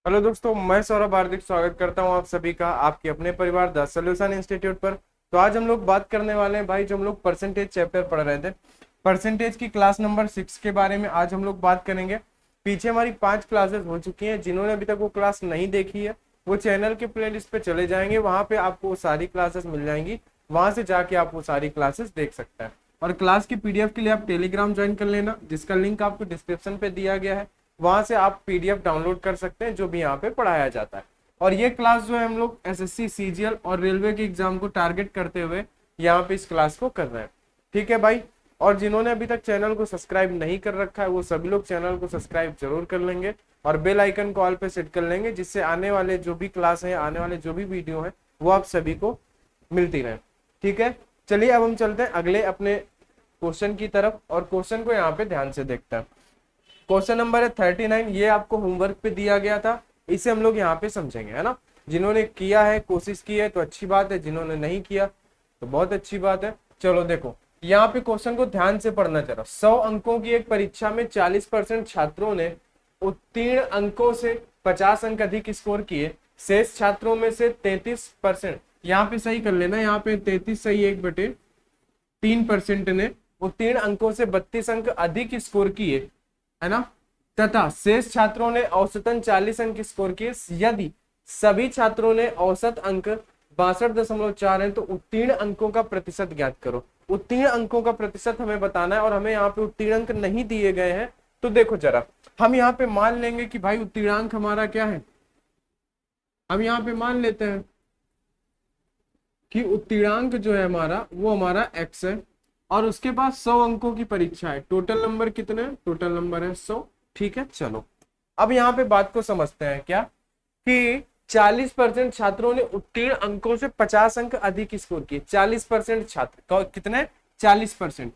Hello दोस्तों, मैं सौरभ हार्दिक स्वागत करता हूं आप सभी का आपके अपने परिवार द सॉल्यूशन इंस्टीट्यूट पर। तो आज हम लोग बात करने वाले हैं भाई, जो हम लोग परसेंटेज चैप्टर पढ़ रहे थे, परसेंटेज की क्लास नंबर 6 के बारे में आज हम लोग बात करेंगे। पीछे हमारी 5 क्लासेस हो चुकी हैं। जिन्होंने अभी तक वो क्लास नहीं देखी है वो चैनल के प्लेलिस्ट पे चले जाएंगे, वहां पे आपको वो सारी क्लासेस मिल जाएंगी। वहां से जाके आप वो सारी क्लासेस देख सकते हैं। और क्लास की पीडीएफ के लिए आप टेलीग्राम ज्वाइन कर लेना, जिसका लिंक आपको डिस्क्रिप्शन पे दिया गया है। वहां से आप पीडीएफ डाउनलोड कर सकते हैं जो भी यहाँ पे पढ़ाया जाता है। और ये क्लास जो है हम लोग एसएससी, सीजीएल और रेलवे के एग्जाम को टारगेट करते हुए यहाँ पे इस क्लास को कर रहे हैं। ठीक है भाई। और जिन्होंने अभी तक चैनल को सब्सक्राइब नहीं कर रखा है वो सभी लोग चैनल को सब्सक्राइब जरूर कर लेंगे और बेल आइकन को ऑल पे सेट कर लेंगे, जिससे आने वाले जो भी क्लास है, आने वाले जो भी वीडियो है, वो आप सभी को मिलती रहे। ठीक है, चलिए अब हम चलते हैं अगले अपने क्वेश्चन की तरफ और क्वेश्चन को यहाँ पे ध्यान से देखते हैं। क्वेश्चन नंबर है 39। ये आपको होमवर्क पे दिया गया था, इसे हम लोग यहाँ पे समझेंगे, है ना। जिन्होंने किया है, कोशिश की है तो अच्छी बात है, जिन्होंने नहीं किया तो बहुत अच्छी बात है। चलो देखो, यहाँ पे क्वेश्चन को ध्यान से पढ़ना जरा। 100 अंकों की एक परीक्षा में 40% छात्रों ने उत्तीर्ण अंकों से 50 अंक अधिक स्कोर किए। शेष छात्रों में से 33%, यहाँ पे सही कर लेना, यहाँ पे 33 सही 1/3% ने उत्तीर्ण अंकों से 32 अंक अधिक स्कोर किए, है ना। तथा शेष छात्रों ने औसतन 40 अंक स्कोर किए। यदि सभी छात्रों ने औसत अंक 62.4 है तो उत्तीर्ण अंकों का प्रतिशत ज्ञात करो। उत्तीर्ण अंकों का प्रतिशत हमें बताना है और हमें यहाँ पे उत्तीर्ण अंक नहीं दिए गए हैं। तो देखो जरा, हम यहाँ पे मान लेंगे कि भाई उत्तीर्णांक हमारा क्या है। हम यहाँ पे मान लेते हैं कि उत्तीर्णांक जो है हमारा वो हमारा x है और उसके बाद 100 अंकों की परीक्षा है। टोटल नंबर कितने? टोटल नंबर है 100। ठीक है, चलो अब यहाँ पे बात को समझते हैं क्या कि 40% छात्रों ने उत्तीर्ण अंकों से 50 अंक अधिक स्कोर किए। 40% छात्र कितने? 40%,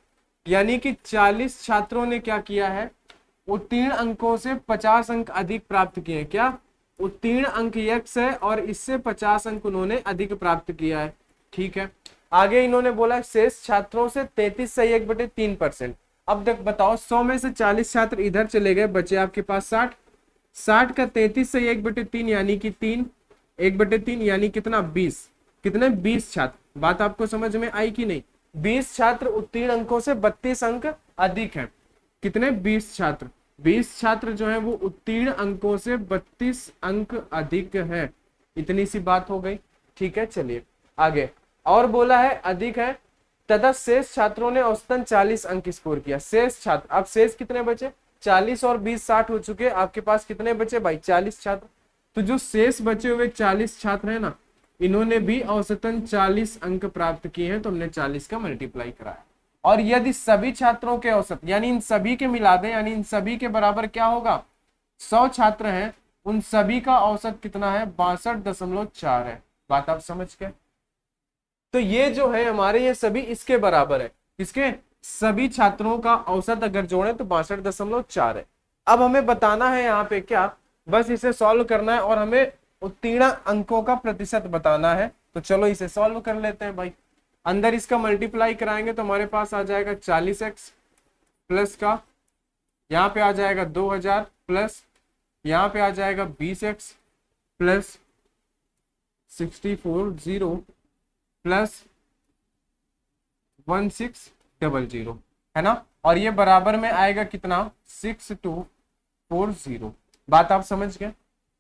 यानी कि 40 छात्रों ने क्या किया है, उत्तीर्ण अंकों से 50 अंक अधिक प्राप्त किए। क्या उत्तीर्ण अंक x है और इससे 50 अंक उन्होंने अधिक प्राप्त किया है। ठीक है, आगे इन्होंने बोला शेष छात्रों से 33 सही 1/3%। अब देख बताओ, 100 में से 40 छात्र इधर चले गए, बचे आपके पास 60। 60 का 33 सही 1/3 यानी कि 3, 1/3 यानी कितना? 20। कितने? 20 छात्र। बात आपको समझ में आई कि नहीं? 20 छात्र उत्तीर्ण अंकों से 32 अंक अधिक है। कितने? 20 छात्र। 20 छात्र जो है वो उत्तीर्ण अंकों से 32 अंक अधिक है। इतनी सी बात हो गई। ठीक है, चलिए आगे। और बोला है अधिक है तथा शेष छात्रों ने औसतन 40 अंक स्कोर किया। शेष छात्र, अब शेष कितने बचे? 40 और 20 60 हो चुके। आपके पास कितने बचे भाई? 40 छात्र। तो जो शेष बचे हुए 40 छात्र है ना, इन्होंने भी औसतन 40 अंक प्राप्त किए हैं, तो हमने 40 का मल्टीप्लाई कराया। और यदि सभी छात्रों के औसत, यानी इन सभी के मिला दें, यानी इन सभी के बराबर क्या होगा? 100 छात्र हैं, उन सभी का औसत कितना है? 62.4 है। बात आप समझ गए? तो ये जो है हमारे, ये सभी इसके बराबर है। किसके? सभी छात्रों का औसत अगर जोड़े तो 62.4 है। अब हमें बताना है यहाँ पे क्या, बस इसे सॉल्व करना है और हमें उत्तीर्ण अंकों का प्रतिशत बताना है। तो चलो इसे सॉल्व कर लेते हैं भाई। अंदर इसका मल्टीप्लाई कराएंगे तो हमारे पास आ जाएगा 40x प्लस का, यहाँ पे आ जाएगा 2000 प्लस, यहाँ पे आ जाएगा 20x प्लस 64 प्लस 1600, है ना। और ये बराबर में आएगा कितना? 6240। बात आप समझ गए?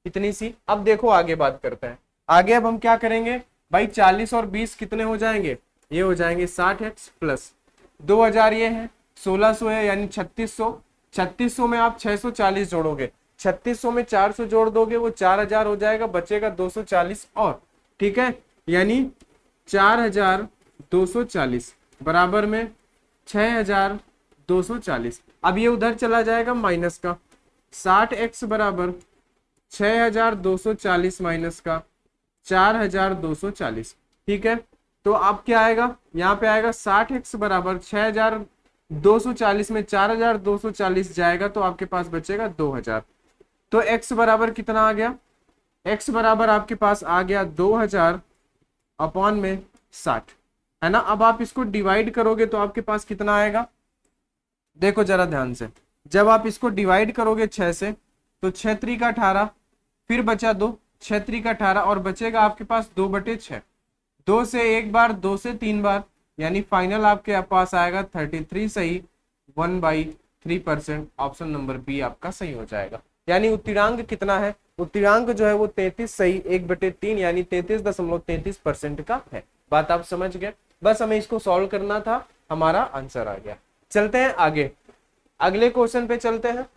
इतनी सी। अब देखो आगे बात करते हैं। आगे अब हम क्या करेंगे भाई? 40 और 20 कितने हो जाएंगे? ये हो जाएंगे 60x प्लस 2000, ये है 1600 है यानी 3600। 3600 में आप 640 जोड़ोगे, 3600 में 400 जोड़ दोगे, वो 4000 हो जाएगा, बचेगा 240 और। ठीक है, यानी 4240 बराबर में 6240। अब ये उधर चला जाएगा माइनस का। 60x बराबर 6240 माइनस का 4240। ठीक है, तो अब क्या आएगा? यहाँ पे आएगा 60x बराबर 6240 में 4240 जाएगा तो आपके पास बचेगा 2000। तो x बराबर कितना आ गया? x बराबर आपके पास आ गया 2000 अपॉन में 60, है ना। अब आप इसको डिवाइड करोगे तो आपके पास कितना आएगा? देखो जरा ध्यान से, जब आप इसको डिवाइड करोगे 6 से तो 6 3 का 18, फिर बचा 2, 6 3 18 और बचेगा आपके पास 2/6। 2 से एक बार, 2 से 3 बार, यानी फाइनल आपके पास आएगा 33 सही, 1/3%। ऑप्शन नंबर बी आपका सही हो जाएगा। यानी उत्तीर्णांक कितना है, उत्तीर्णांक जो है वो 33 सही 1/3 यानी 33.33% का है। बात आप समझ गए, बस हमें इसको सॉल्व करना था, हमारा आंसर आ गया। चलते हैं आगे, अगले क्वेश्चन पे चलते हैं।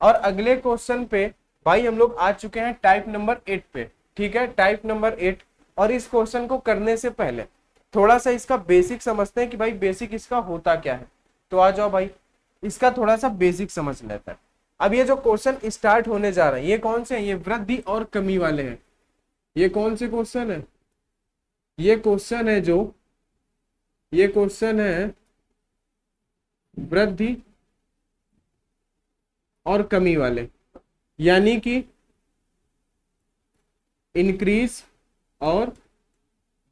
और अगले क्वेश्चन पे भाई हम लोग आ चुके हैं टाइप नंबर 8 पे। ठीक है, टाइप नंबर 8। और इस क्वेश्चन को करने से पहले थोड़ा सा इसका बेसिक समझते हैं कि भाई बेसिक इसका होता क्या है। तो आ जाओ भाई, इसका थोड़ा सा बेसिक समझ लेते हैं। अब ये जो क्वेश्चन स्टार्ट होने जा रहे हैं, ये कौन से हैं, ये वृद्धि और कमी वाले हैं। ये कौन से क्वेश्चन है, ये क्वेश्चन है जो, ये क्वेश्चन है वृद्धि और कमी वाले, यानी कि इंक्रीज और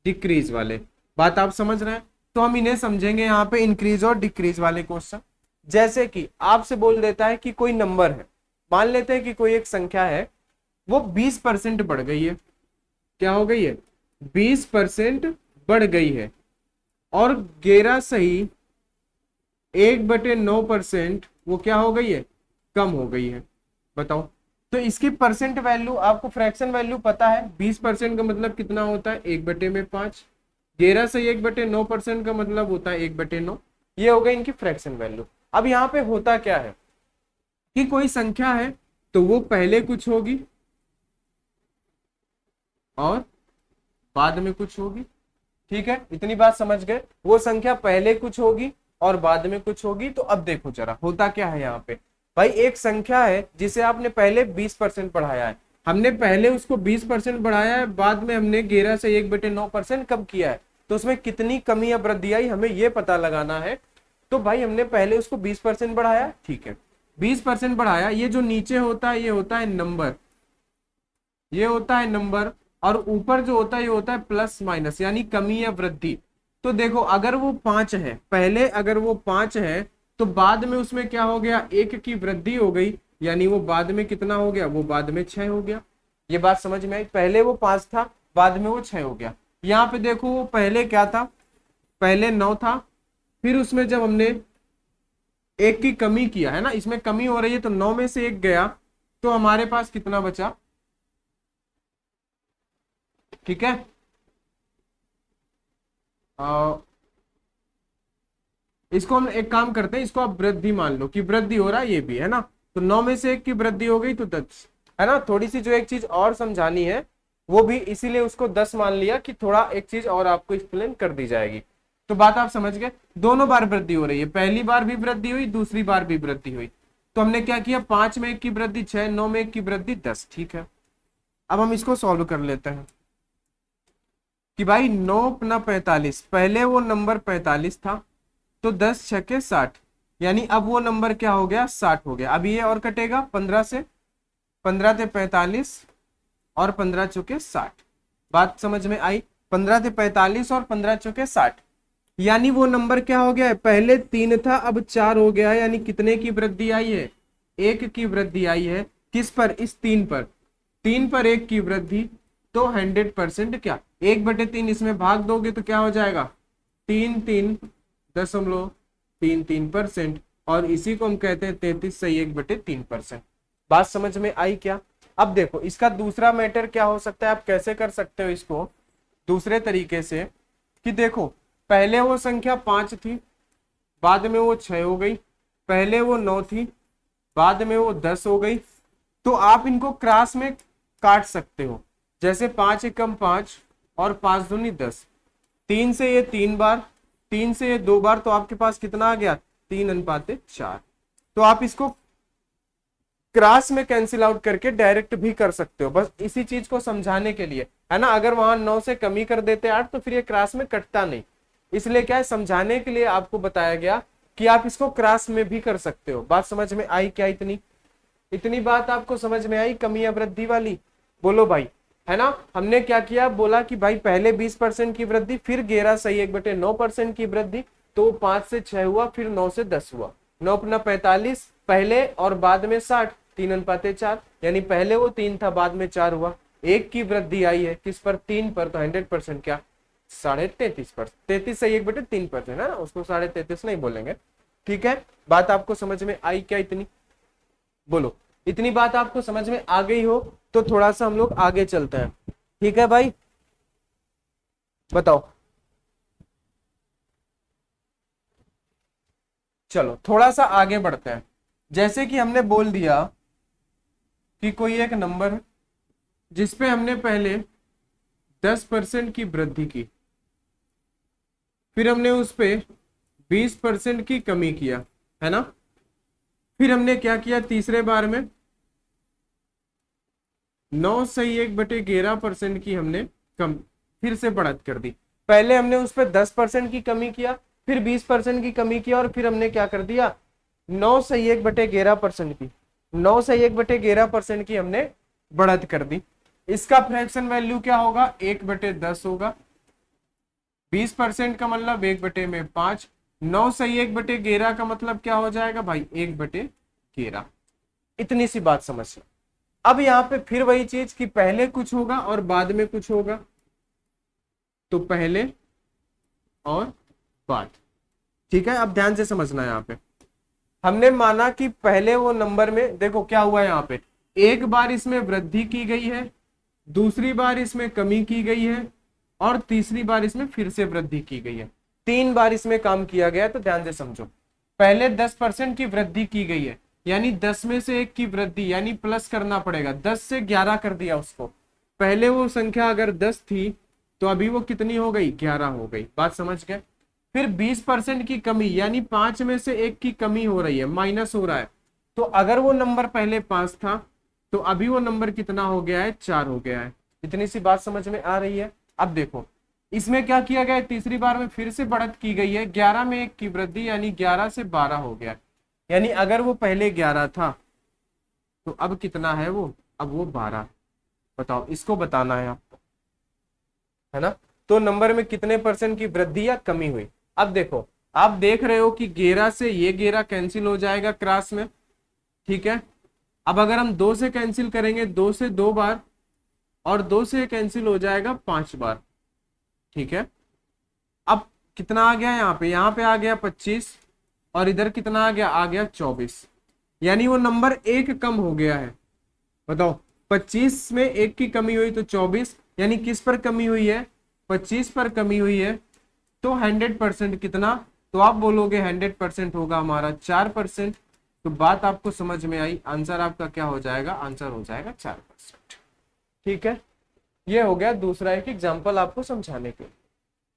डिक्रीज वाले। बात आप समझ रहे हैं, तो हम इन्हें समझेंगे यहाँ पे, इंक्रीज और डिक्रीज वाले क्वेश्चन। जैसे कि आपसे बोल देता है कि कोई नंबर है, मान लेते हैं कि कोई एक संख्या है, वो 20% बढ़ गई है। क्या हो गई है, 20% बढ़ गई है। और 11 सही 1/9% वो क्या हो गई है, कम हो गई है। बताओ, तो इसकी परसेंट वैल्यू आपको, फ्रैक्शन वैल्यू पता है, 20% का मतलब कितना होता है, 1/5। 11 से 1/9% का मतलब होता है 1/9। ये हो गई इनकी फ्रैक्शन वैल्यू। अब यहाँ पे होता क्या है कि कोई संख्या है तो वो पहले कुछ होगी और बाद में कुछ होगी। ठीक है, इतनी बात समझ गए, वो संख्या पहले कुछ होगी और बाद में कुछ होगी। तो अब देखो जरा होता क्या है यहाँ पे, भाई एक संख्या है जिसे आपने पहले 20% बढ़ाया है, हमने पहले उसको 20% बढ़ाया है, बाद में हमने 11 से 1/9% कम किया है। तो उसमें कितनी कमी या वृद्धि आई हमें ये पता लगाना है। तो भाई हमने पहले उसको 20% बढ़ाया, ठीक है, 20% बढ़ाया। ये जो नीचे होता है ये होता है नंबर, ये होता है नंबर, और ऊपर जो होता है ये होता है प्लस माइनस, यानी कमी या वृद्धि। तो देखो अगर वो 5 है पहले, अगर वो 5 है तो बाद में उसमें क्या हो गया, 1 की वृद्धि हो गई, यानी वो बाद में कितना हो गया, वो बाद में 6 हो गया। ये बात समझ में आई, पहले वो 5 था, बाद में वो 6 हो गया। यहाँ पे देखो वो पहले क्या था, पहले 9 था, फिर उसमें जब हमने 1 की कमी किया है ना, इसमें कमी हो रही है, तो 9 में से 1 गया, तो हमारे पास कितना बचा। ठीक है, इसको हम एक काम करते हैं, इसको आप वृद्धि मान लो कि वृद्धि हो रहा है, ये भी है ना। तो 9 में से 1 की वृद्धि हो गई तो 10, है ना। थोड़ी सी जो एक चीज और समझानी है वो भी इसीलिए उसको 10 मान लिया कि थोड़ा एक चीज और आपको एक्सप्लेन कर दी जाएगी। तो बात आप समझ गए, दोनों बार वृद्धि हो रही है, पहली बार भी वृद्धि हुई, दूसरी बार भी वृद्धि हुई। तो हमने क्या किया, 5 में 1 की वृद्धि 6, 9 में 1 की वृद्धि 10। ठीक है, अब हम इसको सॉल्व कर लेते हैं कि भाई 9 अपना 45, पहले वो नंबर 45 था, तो 10 छके 60, यानी अब वो नंबर क्या हो गया, 60 हो गया। अब ये और कटेगा 15 से, 15 थे 45 और 15 चौके 60। बात समझ में आई, 15 थे 45 और 15 चौके 60, यानी वो नंबर क्या हो गया है, पहले 3 था अब 4 हो गया है। यानी कितने की वृद्धि आई है, 1 की वृद्धि आई है। किस पर, इस 3 पर, 3 पर 1 की वृद्धि, तो 100% क्या, 1/3 इसमें भाग दोगे तो क्या हो जाएगा, 33.33%, और इसी को हम कहते हैं 33 सही 1/3%। बात समझ में आई क्या। अब देखो इसका दूसरा मैटर क्या हो सकता है, आप कैसे कर सकते हो इसको दूसरे तरीके से, कि देखो पहले वो संख्या 5 थी, बाद में वो 6 हो गई, पहले वो 9 थी, बाद में वो 10 हो गई। तो आप इनको क्रॉस में काट सकते हो, जैसे 5 एकम 5 और 5 दूनी 10, 3 से ये 3 बार, 3 से ये 2 बार, तो आपके पास कितना आ गया, 3:4। तो आप इसको क्रॉस में कैंसिल आउट करके डायरेक्ट भी कर सकते हो, बस इसी चीज को समझाने के लिए, है ना। अगर वहां 9 से कमी कर देते 8 तो फिर ये क्रॉस में कटता नहीं, इसलिए क्या है, समझाने के लिए आपको बताया गया कि आप इसको क्रॉस में भी कर सकते हो। बात समझ में आई क्या, इतनी बात आपको समझ में आई, कमी या वृद्धि वाली, बोलो भाई, है ना। हमने क्या किया, बोला कि भाई पहले 20% की वृद्धि, फिर 11 सही 1/9% की वृद्धि, तो 5 से 6 हुआ, फिर 9 से 10 हुआ, 9 अपना 45 पहले और बाद में 60, 3:4, यानी पहले वो 3 था, बाद में 4 हुआ। 1 की वृद्धि आई है किस पर, 3 पर, तो 100% क्या, 33.5%। 33 से 1/3% है ना, उसको 33.5 नहीं बोलेंगे। ठीक है, बात आपको समझ में आई क्या इतनी, बोलो इतनी बात आपको समझ में आ गई हो तो थोड़ा सा हम लोग आगे चलते हैं। ठीक है भाई, बताओ। चलो थोड़ा सा आगे बढ़ते हैं। जैसे कि हमने बोल दिया कि कोई एक नंबर है जिसपे हमने पहले 10% की वृद्धि की, फिर हमने उस पे 20% की कमी किया, है ना। फिर हमने क्या किया, तीसरे बार में 9/1/11% की हमने कम फिर से बढ़त कर दी। पहले हमने उस पर 10% की कमी किया, फिर 20% की कमी किया, और फिर हमने क्या कर दिया, 9/1/11% की 9/1/11% की हमने बढ़त कर दी। इसका फ्रैक्शन वैल्यू क्या होगा, 1/10 होगा। 20% का मतलब 1/5। 9/1/11 का मतलब क्या हो जाएगा भाई, 1/11। इतनी सी बात समझ लो। अब यहाँ पे फिर वही चीज कि पहले कुछ होगा और बाद में कुछ होगा, तो पहले और बाद। ठीक है, अब ध्यान से समझना है। यहाँ पे हमने माना कि पहले वो नंबर में देखो क्या हुआ है, यहाँ पे एक बार इसमें वृद्धि की गई है, दूसरी बार इसमें कमी की गई है, और तीसरी बार इसमें फिर से वृद्धि की गई है। 3 बार इसमें काम किया गया है। तो ध्यान से समझो, पहले 10% की वृद्धि की गई है, यानी 10 में से 1 की वृद्धि, यानी प्लस करना पड़ेगा, 10 से 11 कर दिया उसको। पहले वो संख्या अगर 10 थी तो अभी वो कितनी हो गई, 11 हो गई। बात समझ गए। फिर 20% की कमी, यानी 5 में से 1 की कमी हो रही है, माइनस हो रहा है। तो अगर वो नंबर पहले 5 था तो अभी वो नंबर कितना हो गया है, 4 हो गया है। इतनी सी बात समझ में आ रही है। अब देखो इसमें क्या किया गया है, तीसरी बार में फिर से बढ़त की गई है, 11 में 1 की वृद्धि, यानी 11 से 12 हो गया। यानी अगर वो पहले 11 था तो अब कितना है वो, अब वो 12। बताओ, इसको बताना है आपको, है ना। तो नंबर में कितने परसेंट की वृद्धि या कमी हुई। अब देखो, आप देख रहे हो कि 11 से ये 11 कैंसिल हो जाएगा क्रॉस में। ठीक है, अब अगर हम 2 से कैंसिल करेंगे, 2 से 2 बार, और 2 से कैंसिल हो जाएगा 5 बार। ठीक है, अब कितना आ गया, यहाँ पे आ गया 25, और इधर कितना आ गया 24। यानी वो नंबर 1 कम हो गया है। बताओ, 25 में 1 की कमी हुई तो 24, यानी किस पर कमी हुई है, 25 पर कमी हुई है। तो 100% कितना, तो आप बोलोगे 100% होगा हमारा 4%। तो बात आपको समझ में आई, आंसर आपका क्या हो जाएगा, आंसर हो जाएगा 4%। ठीक है, ये हो गया दूसरा एक एग्जाम्पल आपको समझाने के लिए।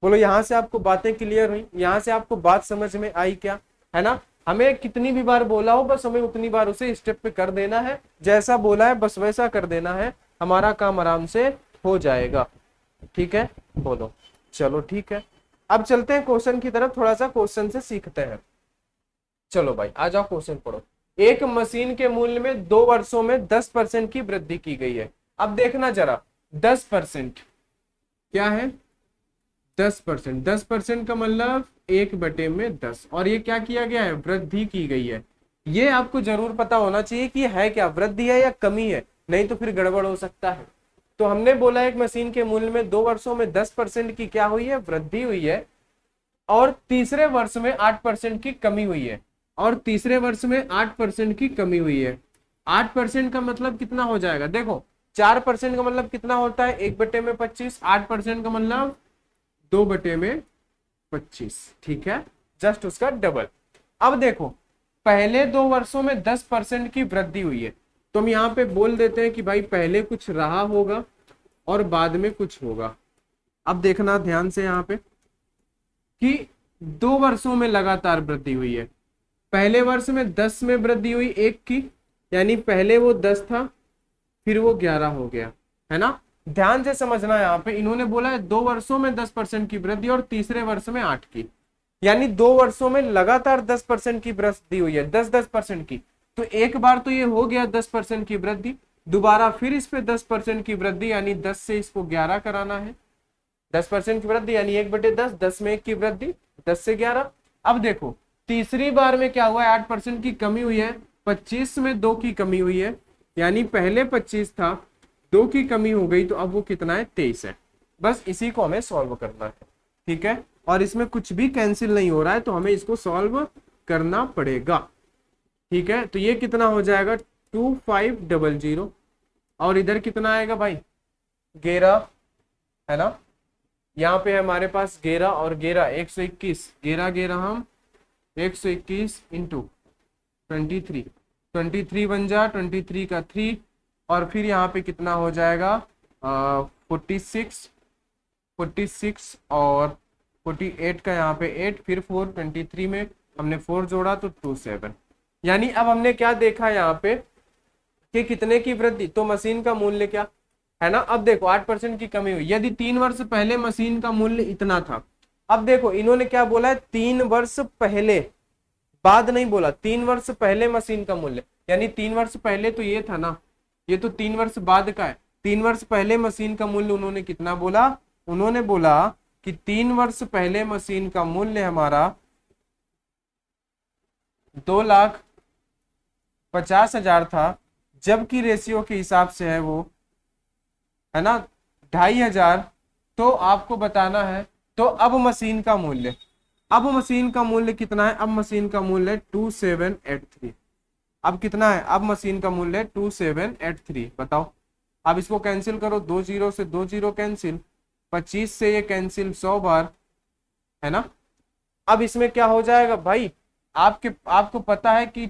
बोलो यहाँ से आपको बातें क्लियर हुई, यहाँ से आपको बात समझ में आई क्या, है ना। हमें कितनी भी बार बोला हो, बस हमें उतनी बार उसे स्टेप पे कर देना है, जैसा बोला है बस वैसा कर देना है, हमारा काम आराम से हो जाएगा। ठीक है, बोलो। चलो ठीक है, अब चलते हैं क्वेश्चन की तरफ, थोड़ा सा क्वेश्चन से सीखते हैं। चलो भाई आ जाओ, क्वेश्चन पढ़ो। एक मशीन के मूल्य में 2 वर्षों में 10% की वृद्धि की गई है। अब देखना जरा, 10% क्या है, 10%। 10% का मतलब 1/10, और ये क्या किया गया है, वृद्धि की गई है। ये आपको जरूर पता होना चाहिए कि है क्या, वृद्धि है या कमी है, नहीं तो फिर गड़बड़ हो सकता है। तो हमने बोला एक मशीन के मूल्य में 2 वर्षों में 10% की क्या हुई है, वृद्धि हुई है, और तीसरे वर्ष में 8% की कमी हुई है, और तीसरे वर्ष में 8% की कमी हुई है। 8% का मतलब कितना हो जाएगा, देखो 4% का मतलब कितना होता है, 1/25। 8% का मतलब 2/25। ठीक है, जस्ट उसका डबल। अब देखो, पहले 2 वर्षों में 10% की वृद्धि हुई है, तो हम यहाँ पे बोल देते हैं कि भाई पहले कुछ रहा होगा और बाद में कुछ होगा। अब देखना ध्यान से यहाँ पे कि 2 वर्षों में लगातार वृद्धि हुई है। पहले वर्ष में 10 में वृद्धि हुई 1 की, यानी पहले वो 10 था, फिर वो 11 हो गया, है ना। ध्यान से समझना, यहाँ पे इन्होंने बोला है 2 वर्षों में 10% की वृद्धि और तीसरे वर्ष में 8 की, यानी 2 वर्षों में लगातार 10% की वृद्धि हुई है, 10-10% की। तो एक बार तो ये हो गया 10% की वृद्धि, दोबारा फिर इस पे 10% की वृद्धि, यानी 10 से इसको 11 कराना है। 10% की वृद्धि यानी 1/10, 10 में 1 की वृद्धि, 10 से 11। अब देखो तीसरी बार में क्या हुआ है, 8% की कमी हुई है, 25 में 2 की कमी हुई है, यानी पहले 25 था, 2 की कमी हो गई, तो अब वो कितना है, 23 है। बस इसी को हमें सॉल्व करना है, ठीक है। और इसमें कुछ भी कैंसिल नहीं हो रहा है, तो हमें इसको सॉल्व करना पड़ेगा, ठीक है। तो ये कितना हो जाएगा, 2500, और इधर कितना आएगा भाई, 11, है ना। यहाँ पे हमारे पास 11 और 11 121, 11 11 हम 121 इंटू 23, 23 बन जा, 23 का 3, और फिर यहाँ पे कितना हो जाएगा 46, 46 और 48 का यहाँ पे 8, फिर 4, 23 में हमने 4 जोड़ा तो 27। यानी अब हमने क्या देखा यहाँ पे कि कितने की वृद्धि, तो मशीन का मूल्य क्या है ना। अब देखो 8% की कमी हुई, यदि 3 वर्ष पहले मशीन का मूल्य इतना था, अब देखो इन्होंने क्या बोला है, 3 वर्ष पहले, बाद नहीं बोला, 3 वर्ष पहले मशीन का मूल्य, यानी 3 वर्ष पहले तो ये था ना, ये तो 3 वर्ष बाद का है। 3 वर्ष पहले मशीन का मूल्य उन्होंने कितना बोला, उन्होंने बोला कि 3 वर्ष पहले मशीन का मूल्य हमारा 2,50,000 था, जबकि रेशियो के हिसाब से है वो, है ना, 2,500। तो आपको बताना है, तो अब मशीन का मूल्य, अब मशीन का मूल्य कितना है, अब मशीन का मूल्य 2783। अब कितना है, अब मशीन का मूल्य 2783, बताओ। अब इसको कैंसिल करो, 2 0 से 2 0 कैंसिल, 25 से ये कैंसिल 100 बार, है ना। अब इसमें क्या हो जाएगा भाई, आपको पता है कि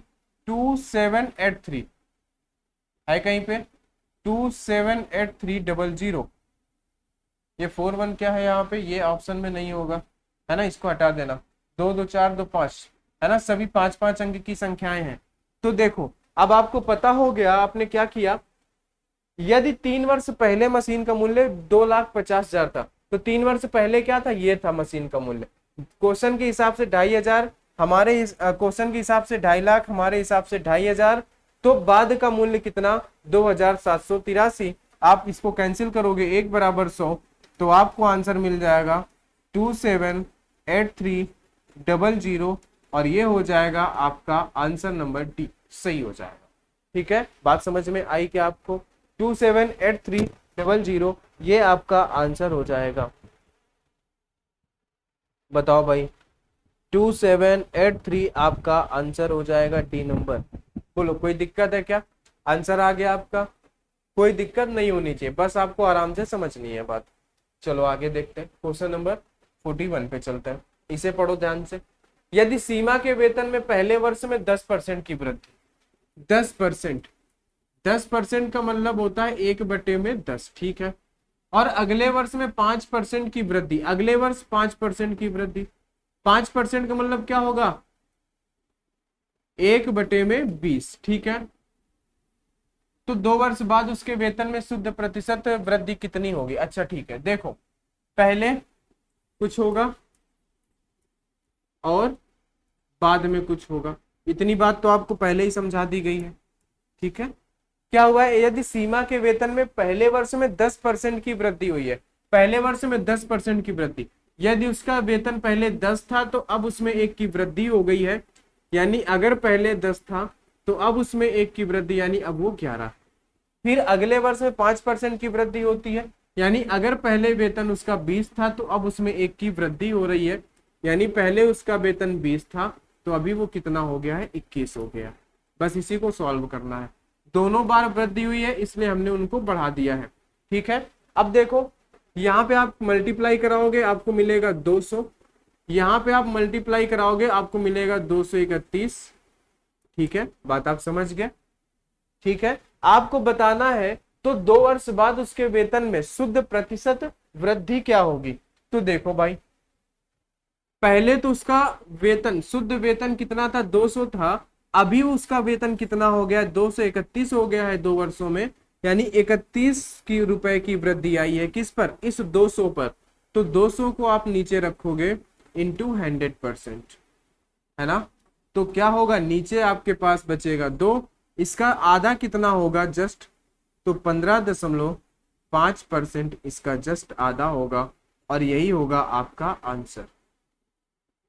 2783 है कहीं पे, 278300, ये 41 क्या है यहाँ पे, ये ऑप्शन में नहीं होगा, है ना, इसको हटा देना। 2 2 4 2 5, है ना, सभी 5 5 अंक की संख्याएं हैं। तो देखो अब आपको पता हो गया, आपने क्या किया, यदि 3 वर्ष पहले मशीन का मूल्य 2,50,000 था, तो 3 वर्ष पहले क्या था, ये था मशीन का मूल्य। क्वेश्चन के हिसाब से 2,500, हमारे क्वेश्चन के हिसाब से 2.5 लाख, हमारे हिसाब से 2,500, तो बाद का मूल्य कितना, 2,783। आप इसको कैंसिल करोगे, 1 बराबर 100, तो आपको आंसर मिल जाएगा 278300, और ये हो जाएगा आपका आंसर नंबर डी, सही हो जाएगा, ठीक है। बात समझ में आई क्या आपको, 278300 ये आपका आंसर हो जाएगा। बताओ भाई, 2783 आपका आंसर हो जाएगा, डी नंबर। बोलो कोई दिक्कत है क्या, आंसर आ गया आपका, कोई दिक्कत नहीं होनी चाहिए, बस आपको आराम से समझनी है बात। चलो आगे देखते हैं, क्वेश्चन नंबर 41 पे चलते हैं, इसे पढ़ो ध्यान से। यदि सीमा के वेतन में पहले वर्ष में 10% की वृद्धि, 10%, 10% का मतलब होता है 1/10, ठीक है, और अगले वर्ष में 5% की वृद्धि, अगले वर्ष 5% की वृद्धि, 5% का मतलब क्या होगा, 1/20, ठीक है। तो 2 वर्ष बाद उसके वेतन में शुद्ध प्रतिशत वृद्धि कितनी होगी। अच्छा ठीक है, देखो पहले कुछ होगा और बाद में कुछ होगा, इतनी बात तो आपको पहले ही समझा दी गई है, ठीक है। क्या हुआ है, यदि सीमा के वेतन में पहले वर्ष में 10% की वृद्धि हुई है, पहले वर्ष में 10% की वृद्धि, यदि उसका वेतन पहले 10 था तो अब उसमें 1 की वृद्धि हो गई है, यानी अगर पहले 10 था तो अब उसमें 1 की वृद्धि, यानी अब वो 11। फिर अगले वर्ष में 5% की वृद्धि होती है, यानी अगर पहले वेतन उसका 20 था तो अब उसमें 1 की वृद्धि हो रही है, यानी पहले उसका वेतन 20 था तो अभी वो कितना हो गया है, 21 हो गया। बस इसी को सॉल्व करना है, दोनों बार वृद्धि हुई है इसलिए हमने उनको बढ़ा दिया है, ठीक है। अब देखो यहाँ पे आप मल्टीप्लाई कराओगे आपको मिलेगा 200, यहाँ पे आप मल्टीप्लाई कराओगे आपको मिलेगा 231, ठीक है, बात आप समझ गए, ठीक है। आपको बताना है तो 2 वर्ष बाद उसके वेतन में शुद्ध प्रतिशत वृद्धि क्या होगी। तो देखो भाई, पहले तो उसका वेतन, शुद्ध वेतन कितना था, 200 था, अभी उसका वेतन कितना हो गया, 231 हो गया है 2 वर्षों में, यानी 31 की रुपए की वृद्धि आई है, किस पर, इस 200 पर। तो 200 को आप नीचे रखोगे इंटू 100%, है ना, तो क्या होगा, नीचे आपके पास बचेगा 2, इसका आधा कितना होगा, जस्ट, तो 15.5% इसका जस्ट आधा होगा, और यही होगा आपका आंसर,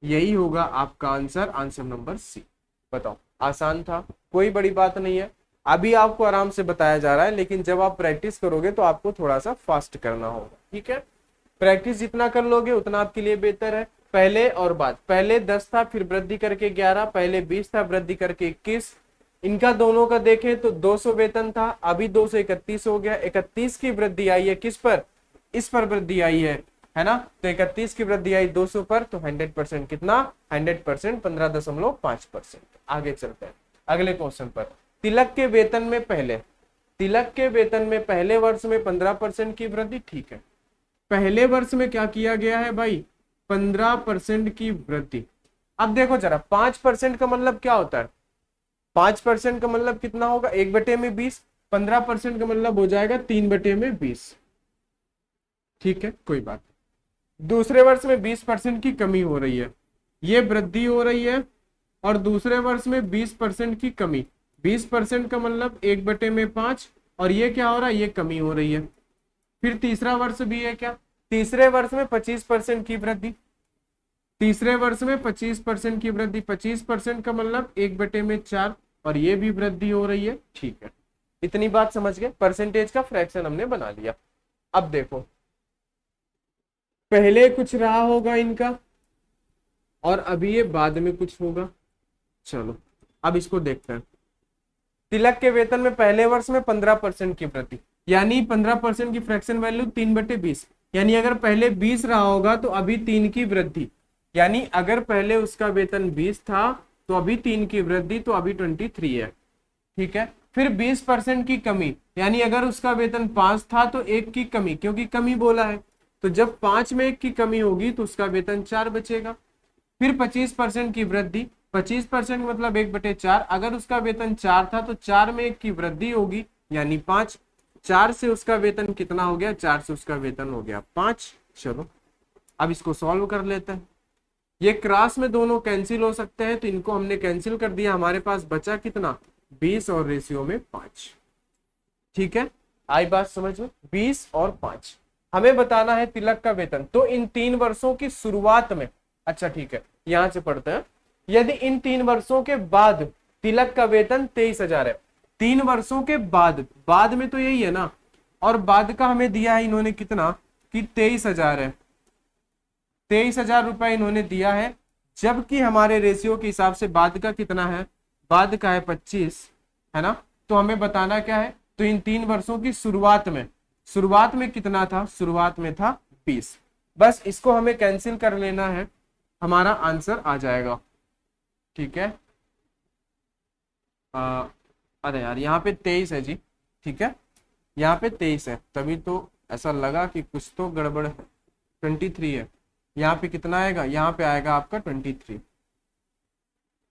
यही होगा आपका आंसर, आंसर नंबर सी। बताओ आसान था, कोई बड़ी बात नहीं है। अभी आपको आराम से बताया जा रहा है, लेकिन जब आप प्रैक्टिस करोगे तो आपको थोड़ा सा फास्ट करना होगा, ठीक है। प्रैक्टिस जितना कर लोगे उतना आपके लिए बेहतर है। पहले और बाद, पहले 10 था, फिर वृद्धि करके 11, पहले 20 था, वृद्धि करके 21। इनका दोनों का देखें तो 200 वेतन था, अभी 231 हो गया। 31 की वृद्धि आई है किस पर, इस पर वृद्धि आई है ना। तो 31 की वृद्धि आई 200 पर, तो 100% कितना, 100% 15.5%। आगे चलते हैं अगले क्वेश्चन पर। तिलक के वेतन में पहले, तिलक के वेतन में पहले वर्ष में 15% की वृद्धि, ठीक है। पहले वर्ष में क्या किया गया है भाई, 15% की वृद्धि। अब देखो जरा, 5% का मतलब क्या होता है, 5% का मतलब कितना होगा, 1/20। 15% का मतलब हो जाएगा 3/20, ठीक है, कोई बात। दूसरे वर्ष में 20% की कमी हो रही है, ये वृद्धि हो रही है, और दूसरे वर्ष में 20% की कमी। 20% का मतलब 1/5, और ये क्या हो रहा है, ये कमी हो रही है। फिर तीसरा वर्ष भी है क्या, तीसरे वर्ष में 25% की वृद्धि, तीसरे वर्ष में 25% की वृद्धि। 25% का मतलब 1/4, और ये भी वृद्धि हो रही है, ठीक है। इतनी बात समझ गए, परसेंटेज का फ्रैक्शन हमने बना लिया। अब देखो, पहले कुछ रहा होगा इनका, और अभी ये बाद में कुछ होगा। चलो अब इसको देखते हैं। तिलक के वेतन में पहले वर्ष में 15% की वृद्धि, यानी 15% की फ्रैक्शन वैल्यू 3/20, यानी अगर पहले 20 रहा होगा तो अभी 3 की वृद्धि, यानी अगर पहले उसका वेतन 20 था तो अभी 3 की वृद्धि, तो अभी 23 है, ठीक है। फिर 20% की कमी, यानी अगर उसका वेतन 5 था तो 1 की कमी, क्योंकि कमी बोला है, तो जब 5 में 1 की कमी होगी तो उसका वेतन 4 बचेगा। फिर 25% की वृद्धि, 25% मतलब 1/4, अगर उसका वेतन 4 था तो 4 में 1 की वृद्धि होगी, यानी 5। 4 से उसका वेतन कितना हो गया, 4 से उसका वेतन हो गया 5। चलो अब इसको सॉल्व कर लेते हैं। ये क्रॉस में दोनों कैंसिल हो सकते हैं, तो इनको हमने कैंसिल कर दिया, हमारे पास बचा कितना, 20 और रेशियो में 5, ठीक है। आई बात समझ में, 20 और 5। हमें बताना है तिलक का वेतन, तो इन 3 वर्षों की शुरुआत में, अच्छा ठीक है, यहां से पढ़ते हैं। यदि इन 3 वर्षों के बाद तिलक का वेतन 23,000 है, 3 वर्षों के बाद, बाद में तो यही है ना, और बाद का हमें दिया है इन्होंने कितना, कि 23,000 है, 23,000 रुपए इन्होंने दिया है, जबकि हमारे रेशियो के हिसाब से बाद का कितना है, बाद का है 25, है ना। तो हमें बताना क्या है, तो इन 3 वर्षों की शुरुआत में, शुरुआत में कितना था, शुरुआत में था 20। बस इसको हमें कैंसिल कर लेना है, हमारा आंसर आ जाएगा, ठीक है। अरे यार यहाँ पे 23 है जी, ठीक है, यहाँ पे 23 है, तभी तो ऐसा लगा कि कुछ तो गड़बड़ है। 23 है, यहाँ पे कितना आएगा, यहाँ पे आएगा आपका 23,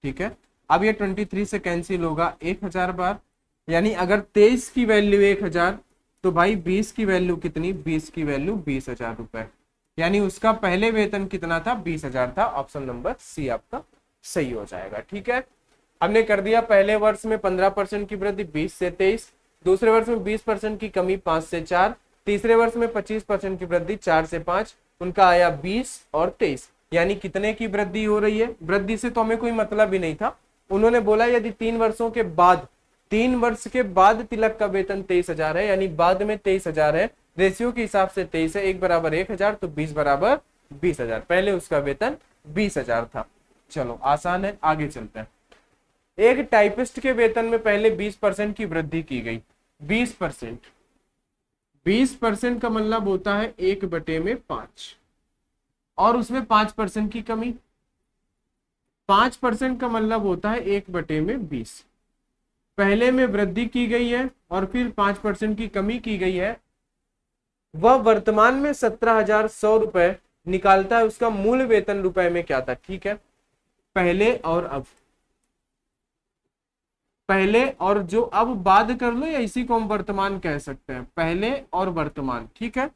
ठीक है। अब ये 23 से कैंसिल होगा 1000 बार, यानी अगर 23 की वैल्यू 1000, तो भाई 20 की वैल्यू कितनी, 20 की वैल्यू 20,000 रुपए, यानी उसका पहले वेतन कितना था, 20,000 था। ऑप्शन नंबर सी आपका सही हो जाएगा, ठीक है। हमने कर दिया, पहले वर्ष में 15% की वृद्धि 20 से 23, दूसरे वर्ष में 20% की कमी 5 से 4, तीसरे वर्ष में 25% की वृद्धि 4 से 5, उनका आया 20 और 23, यानी कितने की वृद्धि हो रही है। वृद्धि से तो हमें कोई मतलब ही नहीं था, उन्होंने बोला यदि 3 वर्षों के बाद, 3 वर्ष के बाद तिलक का वेतन 23,000 है, यानी बाद में 23,000 है, रेशियो के हिसाब से 23 है, 1 बराबर 1000, तो 20 बराबर 20,000, पहले उसका वेतन 20,000 था। चलो आसान है, आगे चलते हैं। एक टाइपिस्ट के वेतन में पहले 20% की वृद्धि की गई, 20%, 20% का मतलब होता है 1/5, और उसमें 5% की कमी, 5% का मतलब होता है 1/20। पहले में वृद्धि की गई है और फिर 5% की कमी की गई है। वह वर्तमान में 17,100 रुपए निकालता है, उसका मूल वेतन रुपए में क्या था, ठीक है। पहले और अब, पहले और जो अब बाद कर लो, या इसी को हम वर्तमान कह सकते हैं, पहले और वर्तमान, ठीक है।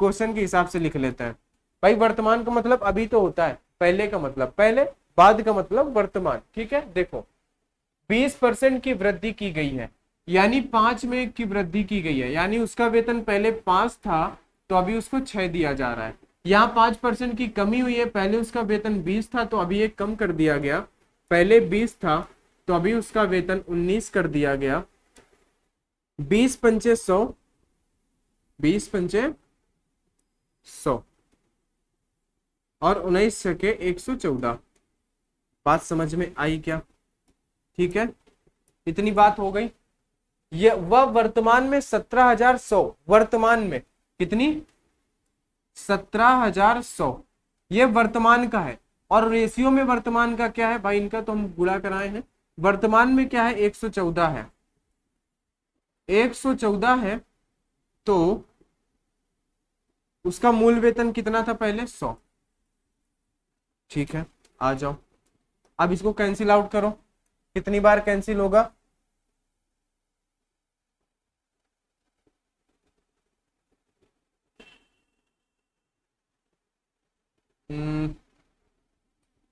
क्वेश्चन के हिसाब से लिख लेते हैं भाई, वर्तमान का मतलब अभी तो होता है, पहले का मतलब पहले, बाद का मतलब वर्तमान, ठीक है। देखो 20% की वृद्धि की गई है, यानी 5 में की वृद्धि की गई है, यानी उसका वेतन पहले 5 था तो अभी उसको 6 दिया जा रहा है। यहाँ 5% की कमी हुई है, पहले उसका वेतन 20 था तो अभी एक कम कर दिया गया, पहले 20 था तो अभी उसका वेतन 19 कर दिया गया। 20 पंचे 100, 20 पंचे 100 और 19 छके 114। बात समझ में आई क्या? ठीक है, इतनी बात हो गई। ये वह वर्तमान में 17,100, वर्तमान में कितनी? 17,100, ये वर्तमान का है। और रेशियो में वर्तमान का क्या है भाई, इनका तो हम गुणा कराए हैं। वर्तमान में क्या है? 114 है, 114 है। तो उसका मूल वेतन कितना था पहले? 100। ठीक है, आ जाओ। अब इसको कैंसिल आउट करो, कितनी बार कैंसिल होगा? हम्म,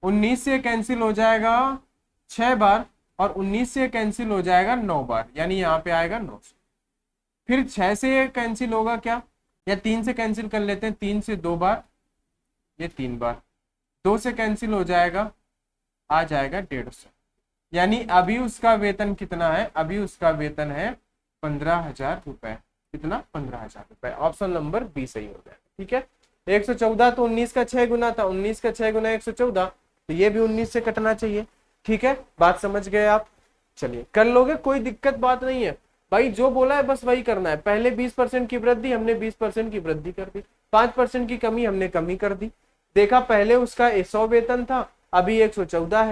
19 से कैंसिल हो जाएगा 6 बार, और 19 से कैंसिल हो जाएगा 9 बार, यानी यहाँ पे आएगा 9। फिर 6 से ये कैंसिल होगा क्या, या 3 से कैंसिल कर लेते हैं, 3 से 2 बार, ये 3 बार। 2 से कैंसिल हो जाएगा, आ जाएगा 150। यानी अभी उसका वेतन कितना है? अभी उसका वेतन है 15,000 रुपए। कितना? 15,000 रुपए। ऑप्शन नंबर बी सही हो जाएगा। ठीक है, 114 तो 19 का 6 गुना था, 19 का 6 गुना 114, तो ये भी 19 से कटना चाहिए। ठीक है, बात समझ गए आप? चलिए कर लोगे, कोई दिक्कत बात नहीं है भाई, जो बोला है बस वही करना है। पहले 20% की वृद्धि, हमने 20% की वृद्धि कर दी। 5% की कमी, हमने कमी कर दी। देखा, पहले उसका 100 वेतन था, अभी 114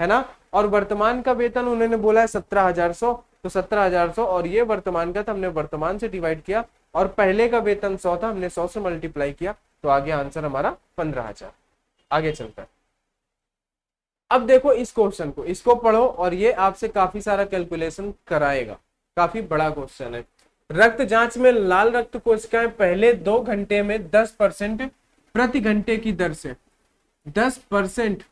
है ना। और वर्तमान का वेतन उन्होंने बोला है 17,100, तो 17,100 और ये वर्तमान का था, हमने वर्तमान से डिवाइड किया। और पहले का वेतन 100 था, हमने 100 से मल्टीप्लाई किया, तो आगे आंसर हमारा 15,000। आगे चलता है। अब देखो इस क्वेश्चन को, इसको पढ़ो और ये आपसे काफी सारा कैलकुलेशन कराएगा। काफी बड़ा क्वेश्चन है। रक्त जांच में लाल रक्त कोशिकाएं पहले 2 घंटे में 10% प्रति घंटे की दर से, 10%,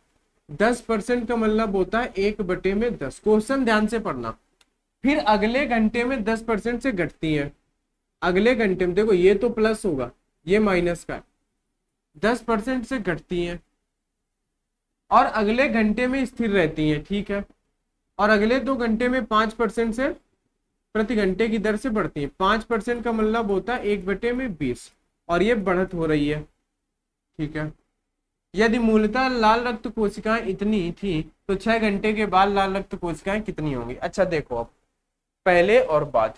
10% का मतलब होता है 1/10। क्वेश्चन ध्यान से पढ़ना। फिर अगले घंटे में 10% से घटती है। अगले घंटे में देखो, ये तो प्लस होगा, ये माइनस का, 10% से घटती है और अगले घंटे में स्थिर रहती है। ठीक है, और अगले 2 घंटे में 5% से प्रति घंटे की दर से बढ़ती है। 5% का मतलब होता है 1/20, और ये बढ़त हो रही है। ठीक है, यदि मूलतः लाल रक्त कोशिकाएं इतनी थी, तो 6 घंटे के बाद लाल रक्त कोशिकाएं कितनी होंगी? अच्छा देखो, अब पहले और बाद,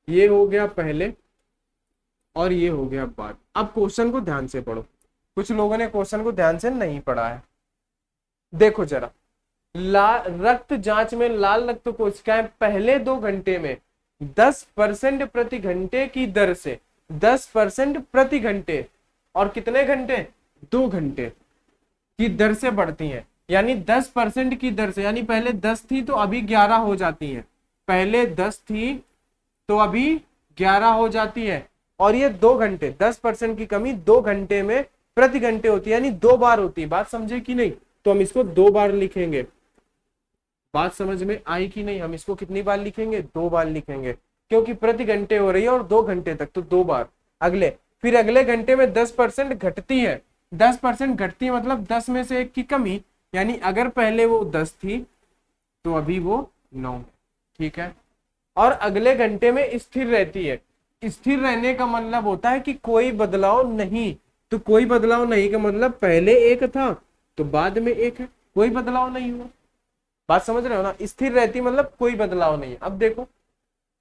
ये हो गया पहले और ये हो गया बाद। अब क्वेश्चन को ध्यान से पढ़ो, कुछ लोगों ने क्वेश्चन को ध्यान से नहीं पढ़ा है। देखो जरा, रक्त जांच में लाल रक्त कोशिकाएं पहले 2 घंटे में 10% प्रति घंटे की दर से, 10% प्रति घंटे, और कितने घंटे? 2 घंटे की दर से बढ़ती हैं। यानी 10% की दर से, यानी पहले 10 थी तो अभी 11 हो जाती है। पहले 10 थी तो अभी 11 हो जाती है। और ये 2 घंटे, 10% की कमी 2 घंटे में प्रति घंटे होती है, यानी 2 बार होती है। बात समझे कि नहीं? तो हम इसको 2 बार लिखेंगे। बात समझ में आई कि नहीं? हम इसको कितनी बार लिखेंगे? 2 बार लिखेंगे, क्योंकि प्रति घंटे हो रही है और 2 घंटे तक, तो 2 बार। अगले, फिर अगले घंटे में 10% घटती है। 10% घटती है मतलब 10 में से 1 की कमी, यानी अगर पहले वो 10 थी तो अभी वो 9। ठीक है, और अगले घंटे में स्थिर रहती है। स्थिर रहने का मतलब होता है कि कोई बदलाव नहीं। तो कोई बदलाव नहीं का मतलब पहले 1 था तो बाद में 1 है, कोई बदलाव नहीं हुआ। बात समझ रहे हो ना? स्थिर रहती मतलब कोई बदलाव नहीं है। अब देखो,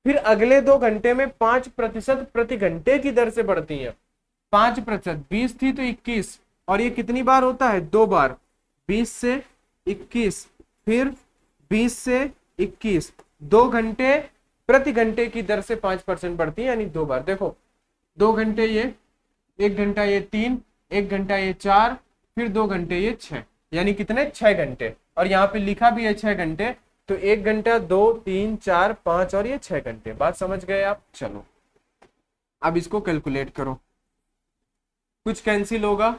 फिर अगले 2 घंटे में 5% प्रति घंटे की दर से बढ़ती है। 5%, 20 थी तो 21, और ये कितनी बार होता है? 2 बार। 20 से 21, फिर 20 से 21, 2 घंटे प्रति घंटे की दर से 5% बढ़ती है, यानी 2 बार। देखो, 2 घंटे ये, 1 घंटा ये 3, 1 घंटा ये 4, फिर 2 घंटे ये 6, यानी कितने? 6 घंटे। और यहाँ पे लिखा भी है 6 घंटे, तो 1 घंटा, 2, 3, 4, 5 और ये 6 घंटे। बात समझ गए आप? चलो अब इसको कैलकुलेट करो। कुछ कैंसिल होगा,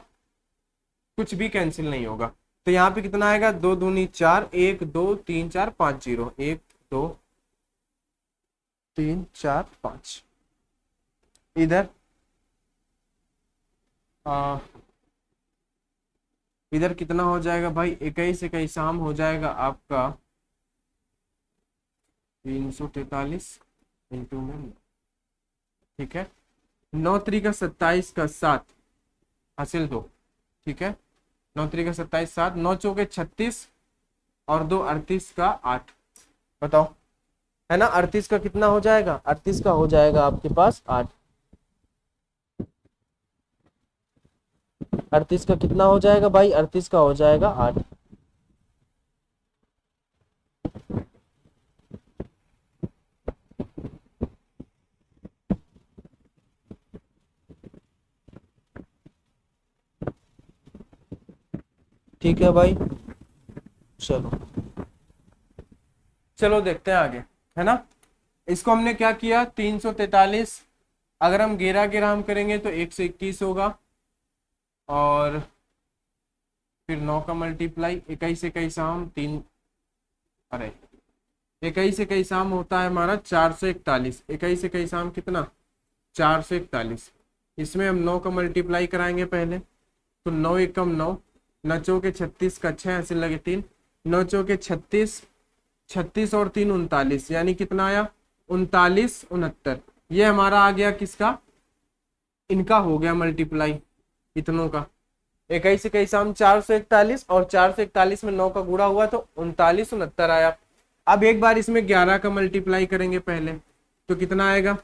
कुछ भी कैंसिल नहीं होगा। तो यहाँ पे कितना आएगा? 2 दूनी 4, 1 2 3 4 5 0, 1 2 3 4 5। इधर इधर कितना हो जाएगा भाई, 21 हो जाएगा आपका 343 इंटू में, ठीक है। 9 3 का 27 का 7 हासिल 2, ठीक है। 9 3 का 27 7, 9 4 36 और 2 38 का 8, बताओ, है ना। 38 का कितना हो जाएगा, 38 का हो जाएगा आपके पास 8। 38 का कितना हो जाएगा भाई, 38 का हो जाएगा 8। ठीक है भाई, चलो चलो देखते हैं आगे, है ना। इसको हमने क्या किया, 343 अगर हम गेरा गेरा हम करेंगे तो 121 होगा, और फिर 9 का मल्टीप्लाई, 21 3, अरे 21 होता है हमारा 441, 21 कितना 441। इसमें हम 9 का मल्टीप्लाई कराएंगे पहले, तो 9 एकम 9, 9 चौके 36 का 6 ऐसे लगे 3, 9 चौके 36, 36 और 3 39, यानी कितना आया 39 69। ये हमारा आ गया किसका, इनका हो गया मल्टीप्लाई, इतनों का। 441 और 441 में 9 का गुणा हुआ तो 39 69 आया। अब एक बार इसमें 11 का मल्टीप्लाई करेंगे पहले, तो कितना आएगा,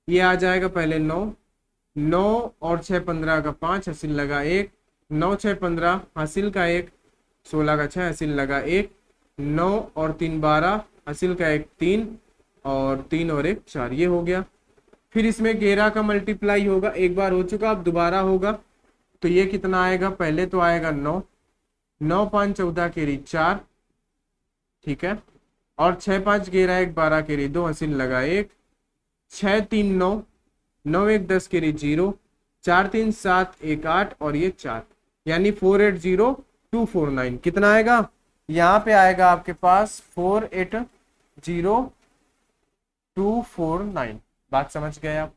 ये आ जाएगा पहले 9, 9 और 6 15 का 5 हासिल लगा 1, 9 6 15 हासिल का 1, 16 का 6 हासिल लगा 1, 9 और 3 12 हासिल का 1 3, और 3 और 1 4, ये हो गया। फिर इसमें 11 का मल्टीप्लाई होगा, एक बार हो चुका, अब दोबारा होगा, तो ये कितना आएगा, पहले तो आएगा 9, 9 5 14 केरी 4, ठीक है, और 6 5 11 1 12 केरी 2 हासिल लगा 1, 6 3 9, 9 1 10 केरी 0, 4 3 7 1 8 और ये 4, यानी 480249 कितना आएगा, यहाँ पे आएगा आपके पास 480249। बात समझ गए आप,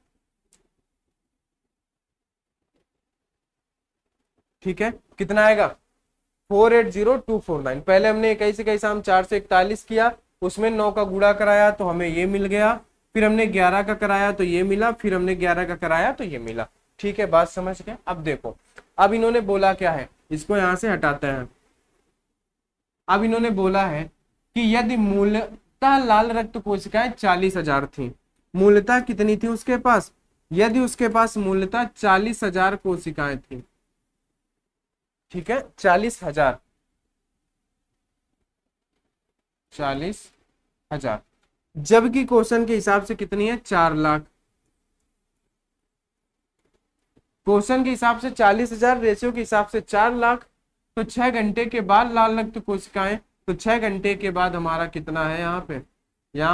ठीक है। कितना आएगा 480249। पहले हमने 441 किया, उसमें 9 का गुणा कराया तो हमें ये मिल गया, फिर हमने 11 का कराया तो ये मिला, फिर हमने 11 का कराया तो ये मिला, ठीक है। बात समझ गए। अब देखो, अब इन्होंने बोला क्या है, इसको यहां से हटाते हैं। अब इन्होंने बोला है कि यदि मूलतः लाल रक्त कोशिकाएं 40,000 थी, मूलतः कितनी थी उसके पास, यदि उसके पास मूलतः 40,000 कोशिकाएं थी, ठीक है, 40,000, 40,000, जबकि क्वेश्चन के हिसाब से कितनी है 4 लाख। क्वेश्चन के हिसाब से 40,000, रेशियो के हिसाब से 4 लाख, तो 6 घंटे के बाद लाल रक्त कोशिकाएं, तो 6 घंटे के बाद हमारा कितना है यहाँ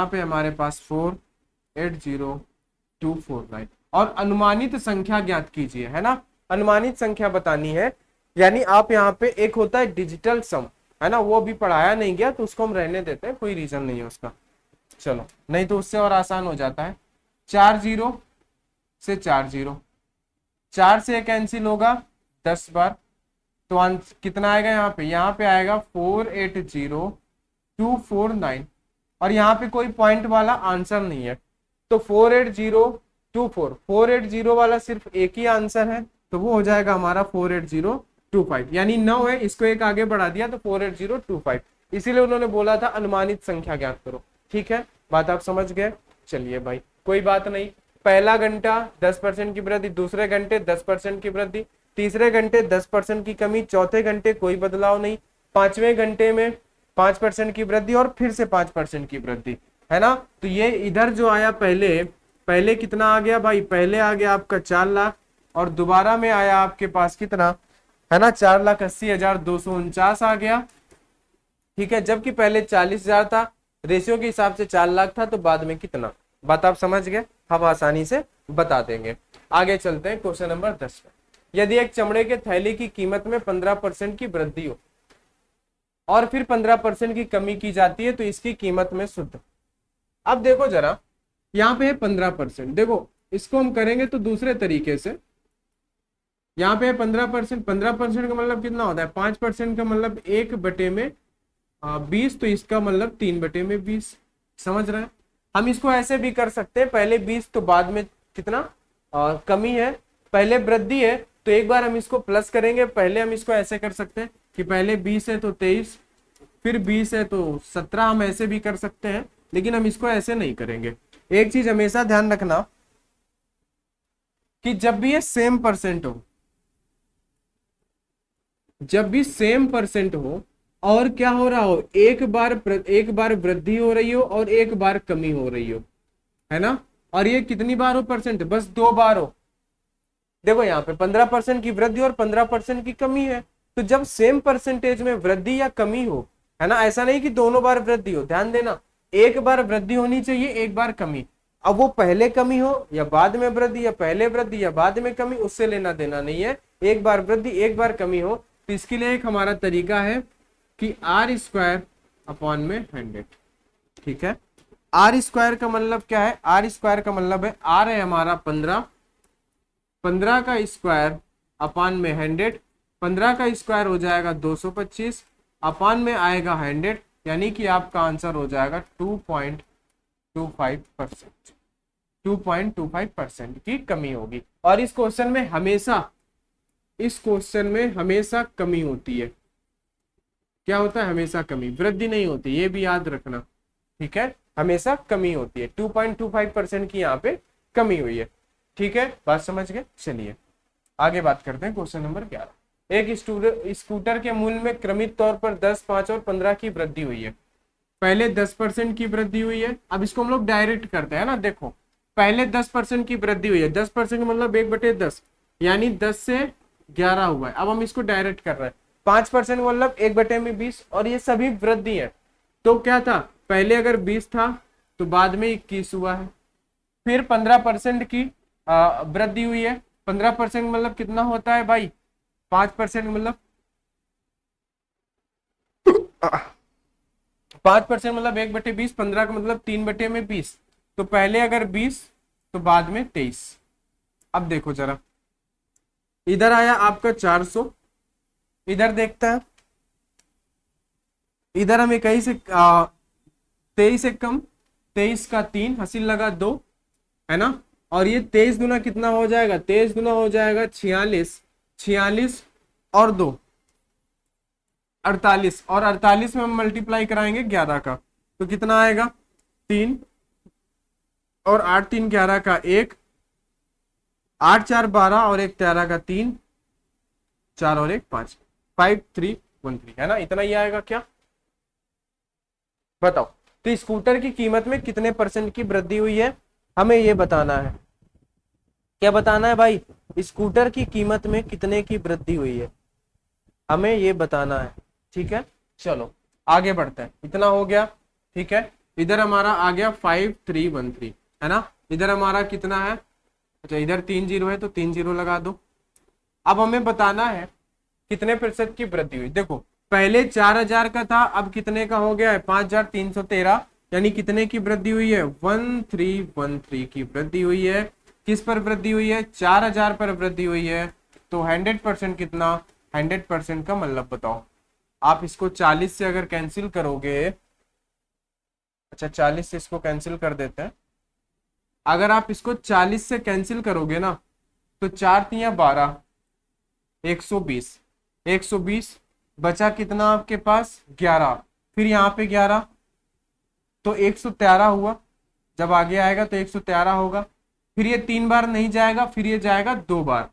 पे हमारे पास 480249। और अनुमानित संख्या ज्ञात कीजिए, है ना, अनुमानित संख्या बतानी है। यानी आप यहाँ पे एक होता है डिजिटल सम, है ना, वो अभी पढ़ाया नहीं गया तो उसको हम रहने देते हैं, कोई रीजन नहीं है उसका, चलो, नहीं तो उससे और आसान हो जाता है। 4 0 से 4 0, 4 से कैंसिल होगा 10 बार, तो कितना आएगा यहाँ पे आएगा 480249, और यहाँ पे कोई पॉइंट वाला आंसर नहीं है, तो 48024 वाला सिर्फ एक ही आंसर है, तो वो हो जाएगा हमारा 48025, यानी 9 है, इसको एक आगे बढ़ा दिया तो 48025, इसीलिए उन्होंने बोला था अनुमानित संख्या ज्ञात करो, ठीक है। बात आप समझ गए, चलिए भाई कोई बात नहीं। पहला घंटा 10% की वृद्धि, दूसरे घंटे 10% की वृद्धि, तीसरे घंटे 10% की कमी, चौथे घंटे कोई बदलाव नहीं, पांचवें घंटे में 5% की वृद्धि और फिर से 5% की वृद्धि, है ना। तो ये इधर जो आया पहले कितना आ गया भाई, पहले आ गया आपका 4 लाख, और दोबारा में आया आपके पास कितना, है ना, 4,80,249 आ गया, ठीक है। जबकि पहले 40,000 था, रेशियो के हिसाब से 4 लाख था, तो बाद में कितना, बात आप समझ गए, हम आसानी से बता देंगे। आगे चलते हैं क्वेश्चन नंबर 10 में। यदि एक चमड़े के थैले की कीमत में 15% की वृद्धि हो और फिर 15% की कमी की जाती है तो इसकी कीमत में शुद्ध, अब देखो जरा, यहाँ पे है 15%, देखो इसको हम करेंगे तो दूसरे तरीके से, यहाँ पे 15%, 15% का मतलब कितना होता है, 5% का मतलब 1/20, तो इसका मतलब 3/20। समझ रहे हैं। हम इसको ऐसे भी कर सकते हैं, पहले 20 तो बाद में कितना कमी है, पहले वृद्धि है तो एक बार हम इसको प्लस करेंगे। पहले हम इसको ऐसे कर सकते हैं कि पहले 20 है तो 23, फिर 20 है तो 17, हम ऐसे भी कर सकते हैं, लेकिन हम इसको ऐसे नहीं करेंगे। एक चीज हमेशा ध्यान रखना कि जब भी ये सेम परसेंट हो, जब भी सेम परसेंट हो और क्या हो रहा हो, एक बार वृद्धि हो रही हो और एक बार कमी हो रही हो, है ना। और ये कितनी बार हो परसेंट, बस 2 बार हो। देखो यहाँ पे 15% की वृद्धि और 15% की कमी है। तो जब सेम परसेंटेज में वृद्धि या कमी हो, है ना, ऐसा नहीं कि दोनों बार वृद्धि हो, ध्यान देना, एक बार वृद्धि होनी चाहिए, एक बार कमी। अब वो पहले कमी हो या बाद में वृद्धि, या पहले वृद्धि या बाद में कमी, उससे लेना देना नहीं है। एक बार वृद्धि एक बार कमी हो, तो इसके लिए एक हमारा तरीका है कि r² / 100। ठीक है, r² का मतलब क्या है, r² का मतलब है, r है हमारा 15, 15 का स्क्वायर अपान में 100, 15 का स्क्वायर हो जाएगा 225, अपान में आएगा 100, यानी कि आपका आंसर हो जाएगा 2.25%। 2.25% की कमी होगी। और इस क्वेश्चन में हमेशा कमी होती है। क्या होता है, हमेशा कमी, वृद्धि नहीं होती, ये भी याद रखना। ठीक है, हमेशा कमी होती है। 2.25% की यहाँ पे कमी हुई है। ठीक है, बात समझ गए। चलिए आगे बात करते हैं। क्वेश्चन नंबर 11, एक स्कूटर के मूल्य में क्रमिक तौर पर 10, 5 और 15 की वृद्धि हुई है। पहले 10% की वृद्धि हुई है। अब इसको हम लोग डायरेक्ट करते हैं ना, देखो पहले 10% की वृद्धि हुई है, 10% मतलब 1/10, यानी 10 से 11 हुआ है। अब हम इसको डायरेक्ट कर रहे हैं। 5% मतलब 1/20, और ये सभी वृद्धि है। तो क्या था, पहले अगर 20 था तो बाद में 21 हुआ है। फिर 15% की वृद्धि हुई है। 15% मतलब कितना होता है भाई, 5% मतलब 5% मतलब 1/20, 15 का मतलब 3/20। तो पहले अगर 20 तो बाद में 23। अब देखो जरा, इधर आया आपका 400, इधर देखता है, इधर हम 21 से 23 से कम, 23 का 3, हसील लगा 2, है ना। और ये 23 गुना कितना हो जाएगा, 23 गुना हो जाएगा 46, 46 और 2 48, और 48 में हम मल्टीप्लाई कराएंगे 11 का, तो कितना आएगा 3, और 8 3 11 का 1, 8 4 12 और 1 13 का 3, 4 और 1 5, 5313, है ना। इतना ही आएगा क्या, बताओ। तो स्कूटर की कीमत में कितने परसेंट की वृद्धि हुई है, हमें ये बताना है। क्या बताना है भाई, स्कूटर की कीमत में कितने की वृद्धि हुई है, हमें ये बताना है। ठीक है, चलो आगे बढ़ते हैं। इतना हो गया। ठीक है, इधर हमारा आ गया 5313, है ना। इधर हमारा कितना है, अच्छा इधर 3 जीरो है तो 3 जीरो लगा दो। अब हमें बताना है कितने प्रतिशत की वृद्धि हुई। देखो पहले 4000 का था, अब कितने का हो गया है 5313, यानी कितने की वृद्धि हुई है, 1313 की वृद्धि हुई है। किस पर वृद्धि हुई है, 4000 पर वृद्धि हुई है। तो 100% कितना, 100% का मतलब बताओ। आप इसको 40 से अगर कैंसिल करोगे, अच्छा 40 से इसको कैंसिल कर देते हैं। अगर आप इसको 40 से कैंसिल करोगे ना, तो 4 तिया 12, 120, 120 बचा कितना आपके पास 11, फिर यहाँ पे 11, तो 113 हुआ। जब आगे आएगा तो 113 होगा। फिर ये 3 बार नहीं जाएगा, फिर ये जाएगा 2 बार,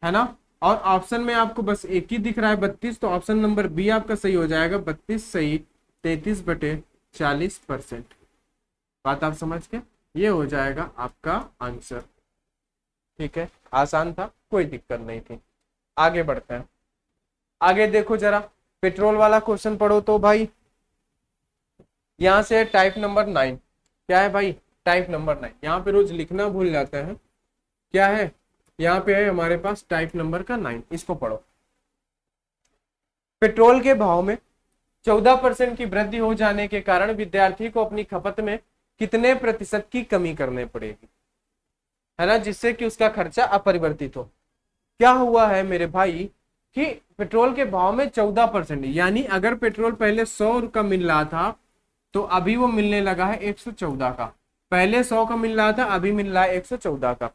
है ना। और ऑप्शन में आपको बस एक ही दिख रहा है 32, तो ऑप्शन नंबर बी आपका सही हो जाएगा। 32 सही, 33/40%। बात आप समझ के, ये हो जाएगा आपका आंसर। ठीक है, आसान था, कोई दिक्कत नहीं थी। आगे बढ़ते हैं। आगे देखो जरा, पेट्रोल वाला क्वेश्चन पढ़ो तो भाई। यहां से टाइप नंबर 9, क्या है भाई, टाइप नंबर 9। यहाँ पे रोज लिखना भूल जाते हैं, क्या है, यहाँ पे है हमारे पास टाइप नंबर का 9। इसको पढ़ो। पेट्रोल के भाव में 14% की वृद्धि हो जाने के कारण विद्यार्थी को अपनी खपत में कितने प्रतिशत की कमी करनी पड़ेगी, है ना, जिससे कि उसका खर्चा अपरिवर्तित हो। क्या हुआ है मेरे भाई कि पेट्रोल के भाव में 14%, यानी अगर पेट्रोल पहले 100 का मिल रहा था तो अभी वो मिलने लगा है 114 का। पहले 100 का मिल रहा था, अभी मिल रहा है 114 का।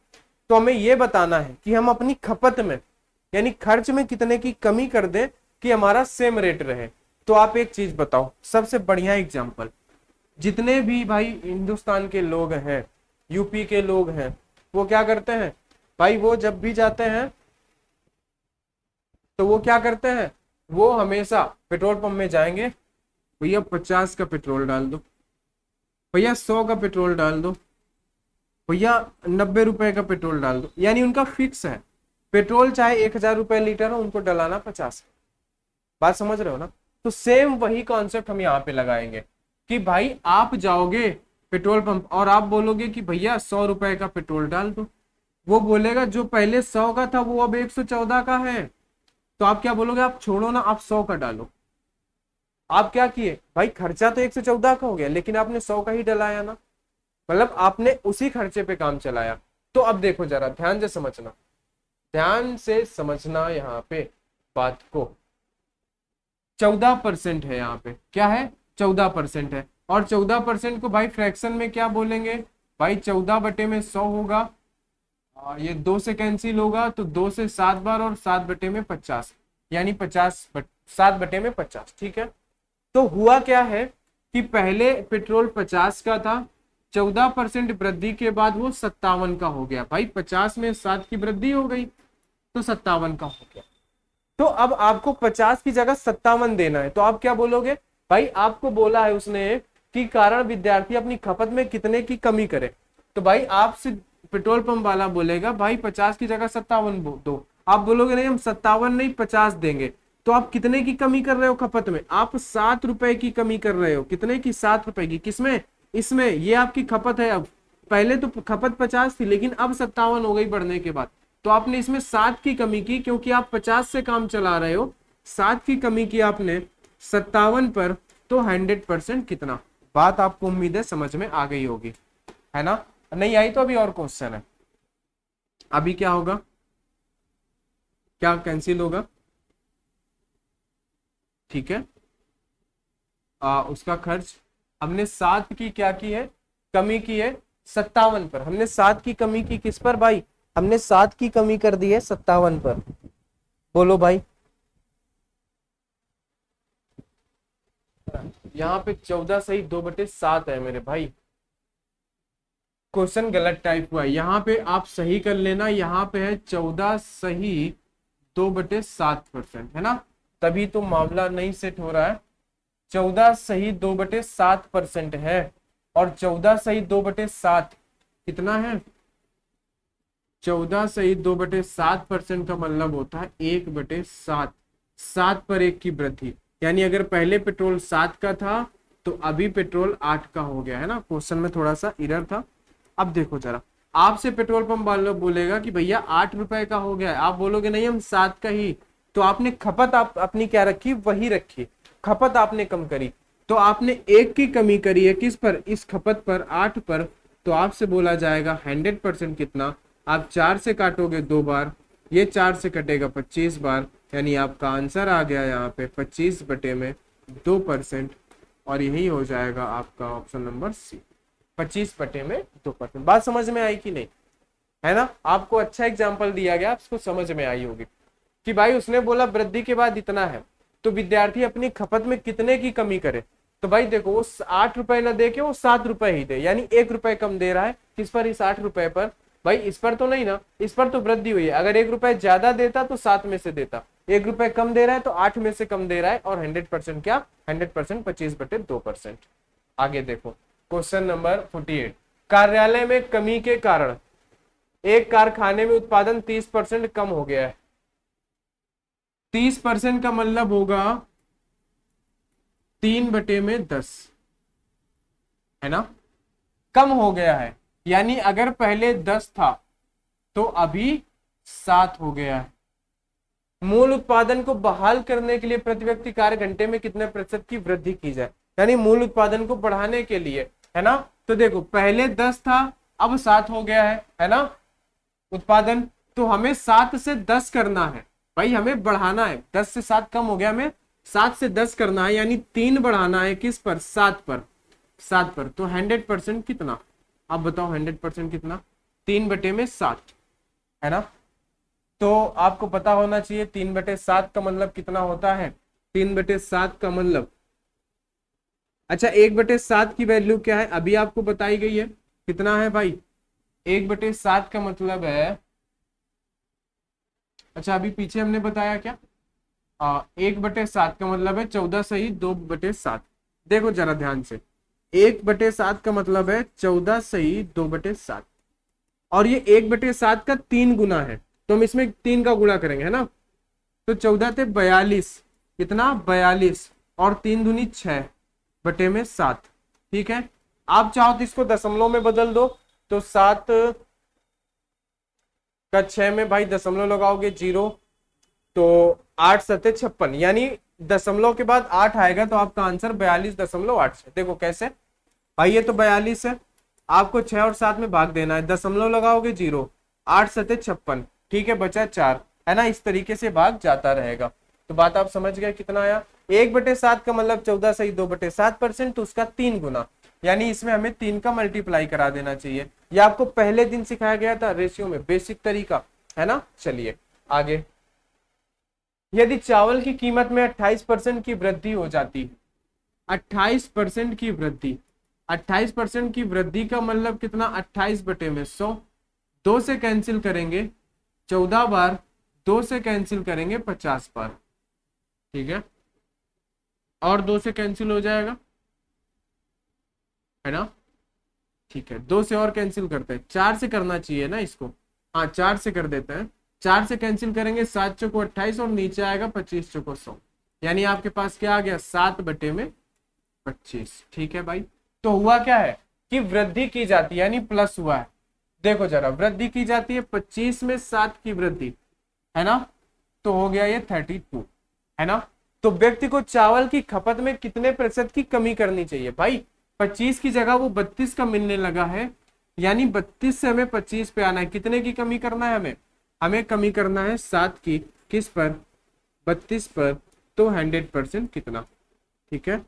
तो हमें ये बताना है कि हम अपनी खपत में यानी खर्च में कितने की कमी कर दें कि हमारा सेम रेट रहे। तो आप एक चीज बताओ, सबसे बढ़िया एग्जांपल, जितने भी भाई हिंदुस्तान के लोग हैं, यूपी के लोग हैं, वो क्या करते हैं भाई, वो जब भी जाते हैं तो वो क्या करते हैं, वो हमेशा पेट्रोल पंप में जाएंगे, भैया 50 का पेट्रोल डाल दो, भैया 100 का पेट्रोल डाल दो, भैया 90 रुपए का पेट्रोल डाल दो। यानी उनका फिक्स है, पेट्रोल चाहे 1000 रुपए लीटर हो, उनको डलाना 50। बात समझ रहे हो ना? तो सेम वही कॉन्सेप्ट हम यहाँ पे लगाएंगे कि भाई आप जाओगे पेट्रोल पंप और आप बोलोगे कि भैया 100 रुपए का पेट्रोल डाल दो, वो बोलेगा जो पहले 100 का था वो अब 114 का है। तो आप क्या बोलोगे, आप छोड़ो ना, आप 100 का डालो। आप क्या किए भाई, खर्चा तो 114 का हो गया, लेकिन आपने 100 का ही डलाया ना, मतलब आपने उसी खर्चे पे काम चलाया। तो अब देखो जरा ध्यान से समझना, ध्यान से समझना यहाँ पे बात को। 14% है यहाँ पे, क्या है, 14% है। और 14% को भाई फ्रैक्शन में क्या बोलेंगे भाई, 14/100 होगा। ये 2 से कैंसिल होगा तो 2 से 7 बार और 7/50, यानी 7/50, ठीक है। तो हुआ क्या है कि पहले पेट्रोल 50 का था, 14% वृद्धि के बाद वो 57 का हो गया। भाई 50 में 7 की वृद्धि हो गई तो 57 का हो गया। तो अब आपको 50 की जगह 57 देना है, तो आप क्या बोलोगे भाई, आपको बोला है उसने कि कारण विद्यार्थी अपनी खपत में कितने की कमी करे। तो भाई आपसे पेट्रोल पंप वाला बोलेगा भाई 50 की जगह 57 दो, आप बोलोगे नहीं हम 57 नहीं 50 देंगे। तो आप कितने की कमी कर रहे हो खपत में, आप 7 रुपए की कमी कर रहे हो। कितने की, 7 रुपए की। किसमें, इसमें, ये आपकी खपत है। अब पहले तो खपत 50 थी, लेकिन अब 57 हो गई बढ़ने के बाद, तो आपने इसमें 7 की कमी की, क्योंकि आप 50 से काम चला रहे हो। 7 की कमी की आपने 57 पर, तो 100% कितना। बात आपको उम्मीद है समझ में आ गई होगी, है ना? नहीं आई तो अभी और क्वेश्चन है। अभी क्या होगा, क्या कैंसिल होगा, ठीक है। उसका खर्च हमने 7 की क्या की है, कमी की है 57 पर। हमने 7 की कमी की किस पर भाई, हमने 7 की कमी कर दी है 57 पर। बोलो भाई, यहाँ पे 14 सही 2/7 है मेरे भाई। क्वेश्चन गलत टाइप हुआ है, यहाँ पे आप सही कर लेना। यहाँ पे है 14 सही 2/7%, है ना? तभी तो मामला नहीं सेट हो रहा है। 14 सही 2/7% है, और 14 सही 2/7 कितना है, 14 सही 2/7% का मतलब होता है 1/7। 7 पर 1 की वृद्धि, यानी अगर पहले पेट्रोल 7 का था तो अभी पेट्रोल 8 का हो गया, है ना? क्वेश्चन में थोड़ा सा एरर था। अब देखो जरा, आपसे पेट्रोल पंप वाला बोलेगा कि भैया 8 रुपए का हो गया है, आप बोलोगे नहीं हम 7 का ही। तो आपने खपत आप अपनी क्या रखी, वही रखी, खपत आपने कम करी। तो आपने 1 की कमी करी है किस पर, इस खपत पर, 8 पर। तो आपसे बोला जाएगा 100% कितना। आप 4 से काटोगे 2 बार, ये 4 से कटेगा 25 बार, यानी आपका आंसर आ गया यहाँ पे 25/2%। और यही हो जाएगा आपका ऑप्शन नंबर सी, 25/2%। बात समझ में आई कि नहीं, है ना? आपको अच्छा एग्जाम्पल दिया गया, आपको समझ में आई होगी कि भाई उसने बोला वृद्धि के बाद इतना है, तो विद्यार्थी अपनी खपत में कितने की कमी करे। तो भाई देखो, वो 8 रुपए ना दे के वो 7 रुपए ही दे, यानी 1 रुपए कम दे रहा है। किस पर, इस 8 रुपए पर। भाई इस पर तो नहीं ना, इस पर तो वृद्धि हुई है। अगर 1 रुपए ज्यादा देता तो 7 में से देता, 1 रुपए कम दे रहा है तो 8 में से कम दे रहा है। और 100% क्या, 100% 25/2%। आगे देखो क्वेश्चन नंबर 48, कार्यालय में कमी के कारण एक कारखाने में उत्पादन 30% कम हो गया है। 30% का मतलब होगा 3/10, है ना? कम हो गया है, यानी अगर पहले 10 था तो अभी 7 हो गया है। मूल उत्पादन को बहाल करने के लिए प्रति व्यक्ति कार्य घंटे में कितने प्रतिशत की वृद्धि की जाए, यानी मूल उत्पादन को बढ़ाने के लिए, है ना? तो देखो पहले 10 था, अब 7 हो गया है ना? उत्पादन तो हमें 7 से 10 करना है भाई, हमें बढ़ाना है। 10 से 7 कम हो गया, हमें 7 से 10 करना है, यानी 3 बढ़ाना है किस पर, 7 पर। 7 पर तो 100% कितना, आप बताओ 100% कितना, 3/7 है ना। तो आपको पता होना चाहिए 3/7 का मतलब कितना होता है। 3/7 का मतलब, अच्छा 1/7 की वैल्यू क्या है, अभी आपको बताई गई है, कितना है भाई, 1/7 का मतलब है, अच्छा अभी पीछे हमने बताया क्या, 1/7 का मतलब है 14 सही 2/7। देखो जरा ध्यान से, 1/7 का मतलब है 14 सही 2/7, और ये 1/7 का 3 गुना है, तो हम इसमें 3 का गुणा करेंगे, है ना। तो 14 थे 42, कितना 42, और 3 दूनी 6/7। ठीक है, आप चाहो तो इसको दशमलव में बदल दो, तो 7 का 6 में भाई दशमलव लगाओगे 0, तो 8×7=56, यानी दशमलव के बाद 8 आएगा, तो आपका आंसर 42.8 है। देखो कैसे भाई, ये तो 42 है, आपको 6 और 7 में भाग देना है, दशमलव लगाओगे 0, 8×7=56, ठीक है, बचा 4, है ना। इस तरीके से भाग जाता रहेगा। तो बात आप समझ गए, कितना आया, 1/7 का मतलब 14 सही 2/7%, तो उसका 3 गुना, यानी इसमें हमें 3 का मल्टीप्लाई करा देना चाहिए। ये आपको पहले दिन सिखाया गया था रेशियो में, बेसिक तरीका, है ना। चलिए आगे, यदि चावल की कीमत में 28% की वृद्धि हो जाती है, 28% की वृद्धि, 28% की वृद्धि का मतलब कितना, 28/100, 2 से कैंसिल करेंगे 14 बार, 2 से कैंसिल करेंगे 50 बार, ठीक है, और 2 से कैंसिल हो जाएगा, है ना। ठीक है, 2 से और कैंसिल करते हैं, 4 से करना चाहिए ना इसको, हाँ 4 से कर देते हैं, 4 से कैंसिल करेंगे 7 चौको 28, और नीचे आएगा 25 चौको 100, यानी आपके पास क्या आ गया, 7/25। ठीक है भाई, तो हुआ क्या है कि वृद्धि की जाती है, यानी प्लस हुआ है। देखो जरा, वृद्धि की जाती है 25 में 7 की वृद्धि, है ना, तो हो गया ये 32, है ना। तो व्यक्ति को चावल की खपत में कितने प्रतिशत की कमी करनी चाहिए भाई, 25 की जगह वो 32 का मिलने लगा है, यानी 32 से हमें 25 पे आना है, कितने की कमी करना है हमें, हमें कमी करना है 7 की, किस पर, 32 पर, तो 100% कितना, ठीक है।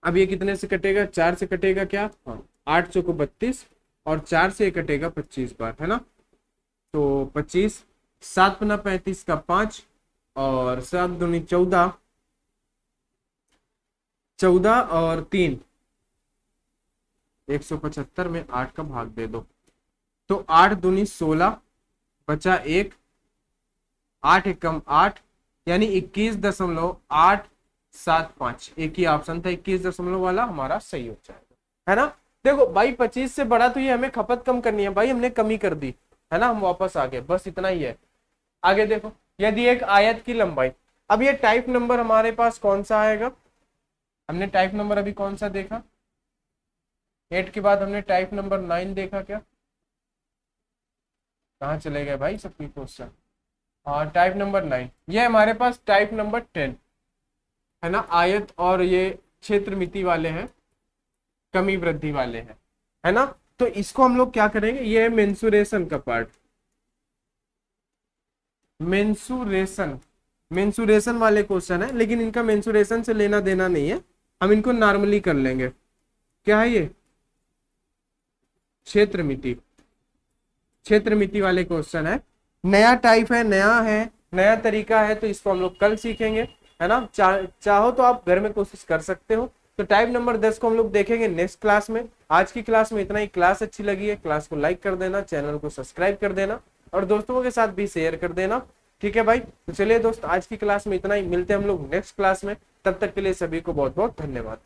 अब ये कितने से कटेगा, 4 से कटेगा क्या, हाँ 8 चौको 32, और 4 से कटेगा 25 बार, है ना। तो 25, 7×35 का 5, और 7×2 14, 14 और 3 175 में 8 का भाग दे दो, तो 8×2 16, बचा 1, 8 एकम 8, यानी 21.875, एक ही ऑप्शन था 21 वाला, हमारा सही हो जाएगा, है ना। देखो भाई 25 से बड़ा, तो ये हमें खपत कम करनी है भाई, हमने कमी कर दी, है ना, हम वापस आ गए, बस इतना ही है। आगे देखो, यदि एक आयत की लंबाई, अब ये टाइप नंबर हमारे पास कौन सा आएगा, हमने टाइप नंबर अभी कौन सा देखा, 8 के बाद हमने टाइप नंबर 9 देखा क्या, कहाँ चले गए भाई सबकी क्वेश्चन, हाँ टाइप नंबर 9, ये हमारे पास टाइप नंबर 10, है ना, आयत और ये क्षेत्र मिति वाले हैं, कमी वृद्धि वाले हैं, है ना। तो इसको हम लोग क्या करेंगे, ये है मेंसुरेशन का पार्ट, मेंसुरेशन, मेंसुरेशन वाले क्वेश्चन है, लेकिन इनका मेंसुरेशन से लेना देना नहीं है, हम इनको नॉर्मली कर लेंगे। क्या है ये, क्षेत्र मिति, क्षेत्र मिति वाले क्वेश्चन है, नया टाइप है, नया है, नया तरीका है, तो इसको हम लोग कल सीखेंगे, है ना। चाहो तो आप घर में कोशिश कर सकते हो। तो टाइप नंबर 10 को हम लोग देखेंगे नेक्स्ट क्लास में। आज की क्लास में इतना ही। क्लास अच्छी लगी है, क्लास को लाइक कर देना, चैनल को सब्सक्राइब कर देना, और दोस्तों के साथ भी शेयर कर देना, ठीक है भाई। तो चलिए दोस्त, आज की क्लास में इतना ही, मिलते हैं हम लोग नेक्स्ट क्लास में, तब तक के लिए सभी को बहुत बहुत धन्यवाद।